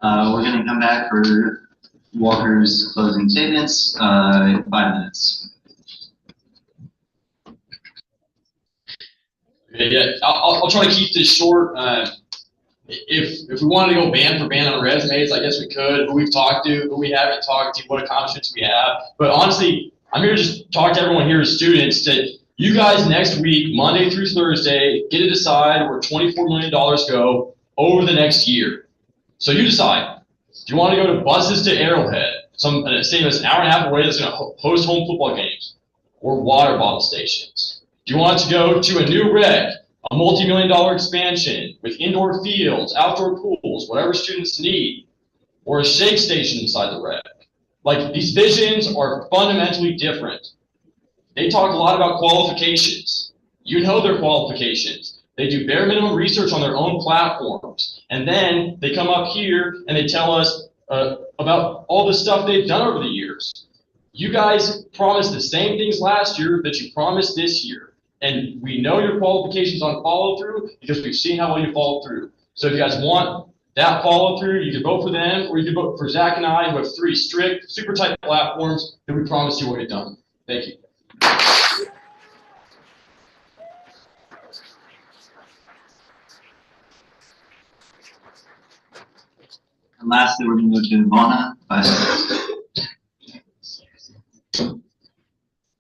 We're gonna come back for Walker's closing statements, 5 minutes. Yeah, I'll try to keep this short. If we wanted to go band for band on resumes, I guess we could. Who we've talked to, who we haven't talked to, what accomplishments we have. But honestly, I'm here to just talk to everyone here as students that you guys next week, Monday through Thursday, get to decide where $24 million go over the next year. So you decide. Do you want to go to buses to Arrowhead, say it's an hour and a half away that's going to host home football games, or water bottle stations? Do you want to go to a new rec, a multi-million-dollar expansion with indoor fields, outdoor pools, whatever students need, or a shake station inside the rec? Like, these visions are fundamentally different. They talk a lot about qualifications. You know their qualifications. They do bare minimum research on their own platforms. And then they come up here and they tell us about all the stuff they've done over the years. You guys promised the same things last year that you promised this year. And we know your qualifications on follow through because we've seen how well you follow through. So if you guys want that follow through, you can vote for them, or you can vote for Zach and I, who have 3 strict, super tight platforms that we promise you will get done. Thank you. And lastly, we're going to go to Ivana, Vice President.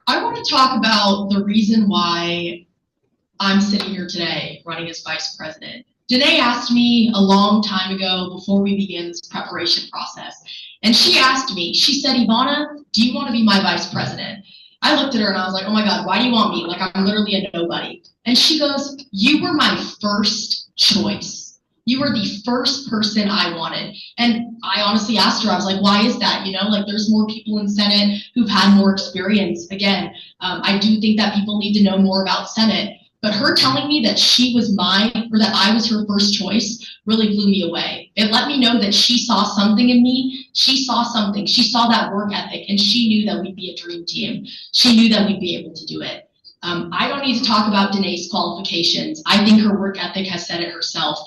I want to talk about the reason why I'm sitting here today running as vice president. Danae asked me a long time ago before we began this preparation process, and she asked me, she said, Ivana, do you want to be my vice president? I looked at her and I was like, oh my God, why do you want me? Like, I'm literally a nobody. And she goes, you were my first choice. You were the first person I wanted. And I honestly asked her, I was like, why is that? You know, like, there's more people in Senate who've had more experience. Again, I do think that people need to know more about Senate. But her telling me that she was that I was her first choice really blew me away. It let me know that she saw something in me. She saw something. She saw that work ethic, and she knew that we'd be a dream team. She knew that we'd be able to do it. I don't need to talk about Danae's qualifications. I think her work ethic has said it herself.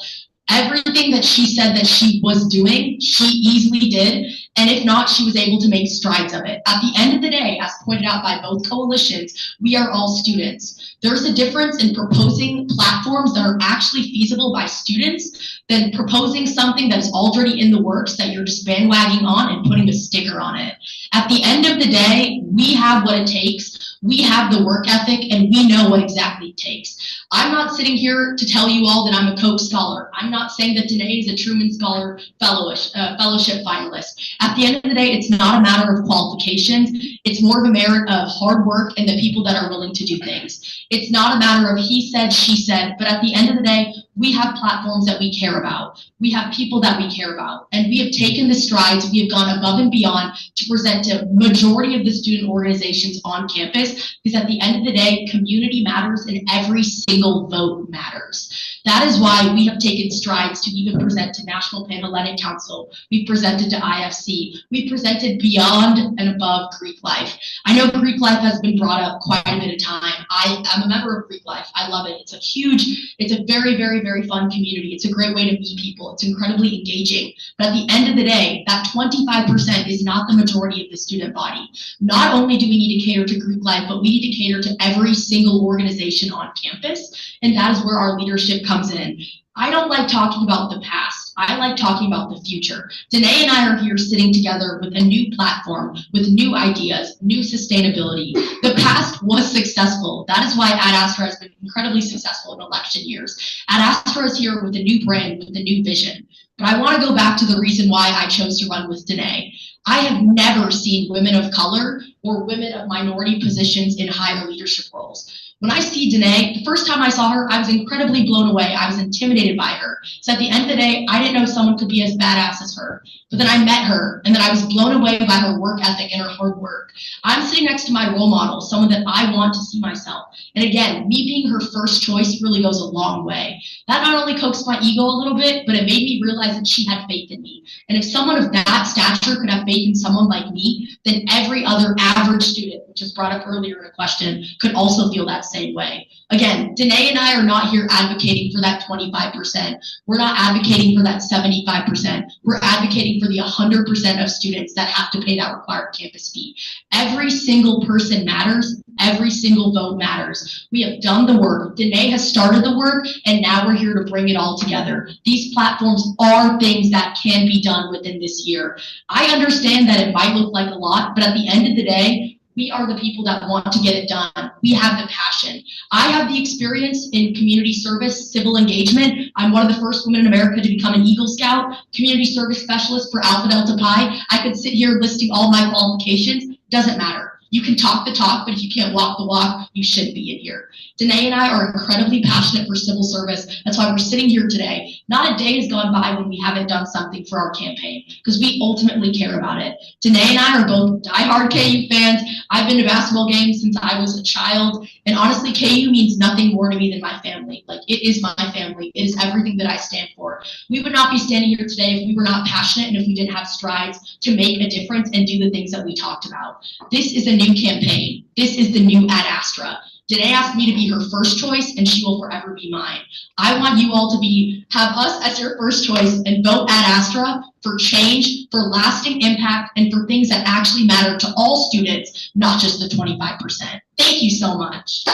Everything that she said that she was doing, she easily did. And if not, she was able to make strides of it. At the end of the day, as pointed out by both coalitions, we are all students. There's a difference in proposing platforms that are actually feasible by students than proposing something that's already in the works that you're just bandwagoning on and putting a sticker on it. At the end of the day, we have what it takes. We have the work ethic, and we know what exactly it takes. I'm not sitting here to tell you all that I'm a Koch scholar. I'm not saying that Danae is a Truman Scholar fellowship finalist. At the end of the day, it's not a matter of qualifications. It's more of a merit of hard work and the people that are willing to do things. It's not a matter of he said, she said, but at the end of the day, we have platforms that we care about. We have people that we care about. And we have taken the strides, we have gone above and beyond to present to majority of the student organizations on campus, because at the end of the day, community matters and every single vote matters. That is why we have taken strides to even present to National Panhellenic Council. We've presented to IFC. We've presented beyond and above Greek Life. I know Greek Life has been brought up quite a bit of time. I am a member of Greek Life. I love it. It's a very, very, very fun community. It's a great way to meet people. It's incredibly engaging. But at the end of the day, that 25% is not the majority of the student body. Not only do we need to cater to Greek Life, but we need to cater to every single organization on campus. And that is where our leadership comes in. I don't like talking about the past. I like talking about the future. Danae and I are here sitting together with a new platform, with new ideas, new sustainability. The past was successful. That is why Ad Astra has been incredibly successful in election years. Ad Astra is here with a new brand, with a new vision. But I want to go back to the reason why I chose to run with Danae. I have never seen women of color or women of minority positions in higher leadership roles. When I see Danae, the first time I saw her, I was incredibly blown away. I was intimidated by her. So at the end of the day, I didn't know someone could be as badass as her. But then I met her, and then I was blown away by her work ethic and her hard work. I'm sitting next to my role model, someone that I want to see myself. And again, me being her first choice really goes a long way. That not only coaxed my ego a little bit, but it made me realize that she had faith in me. And if someone of that stature could have faith in someone like me, then every other average student, which was brought up earlier in a question, could also feel that same way. Again, Danae and I are not here advocating for that 25%. We're not advocating for that 75%. We're advocating for the 100% of students that have to pay that required campus fee. Every single person matters. Every single vote matters. We have done the work. Danae has started the work, and now we're here to bring it all together. These platforms are things that can be done within this year. I understand that it might look like a lot, but at the end of the day, we are the people that want to get it done. We have the passion. I have the experience in community service, civil engagement. I'm one of the first women in America to become an Eagle Scout, community service specialist for Alpha Delta Pi. I could sit here listing all my qualifications. Doesn't matter. You can talk the talk, but if you can't walk the walk, you shouldn't be in here. Danae and I are incredibly passionate for civil service. That's why we're sitting here today. Not a day has gone by when we haven't done something for our campaign, because we ultimately care about it. Danae and I are both diehard KU fans. I've been to basketball games since I was a child, and honestly, KU means nothing more to me than my family. Like, it is my family. It is everything that I stand for. We would not be standing here today if we were not passionate and if we didn't have strides to make a difference and do the things that we talked about. This is a new campaign. This is the new Ad Astra. Danae asked me to be her first choice, and she will forever be mine. I want you all to have us as your first choice and vote Ad Astra for change, for lasting impact, and for things that actually matter to all students, not just the 25%. Thank you so much.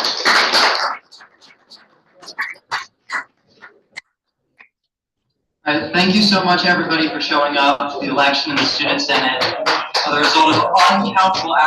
Thank you so much, everybody, for showing up to the election in the Student Senate. The result of uncountable hours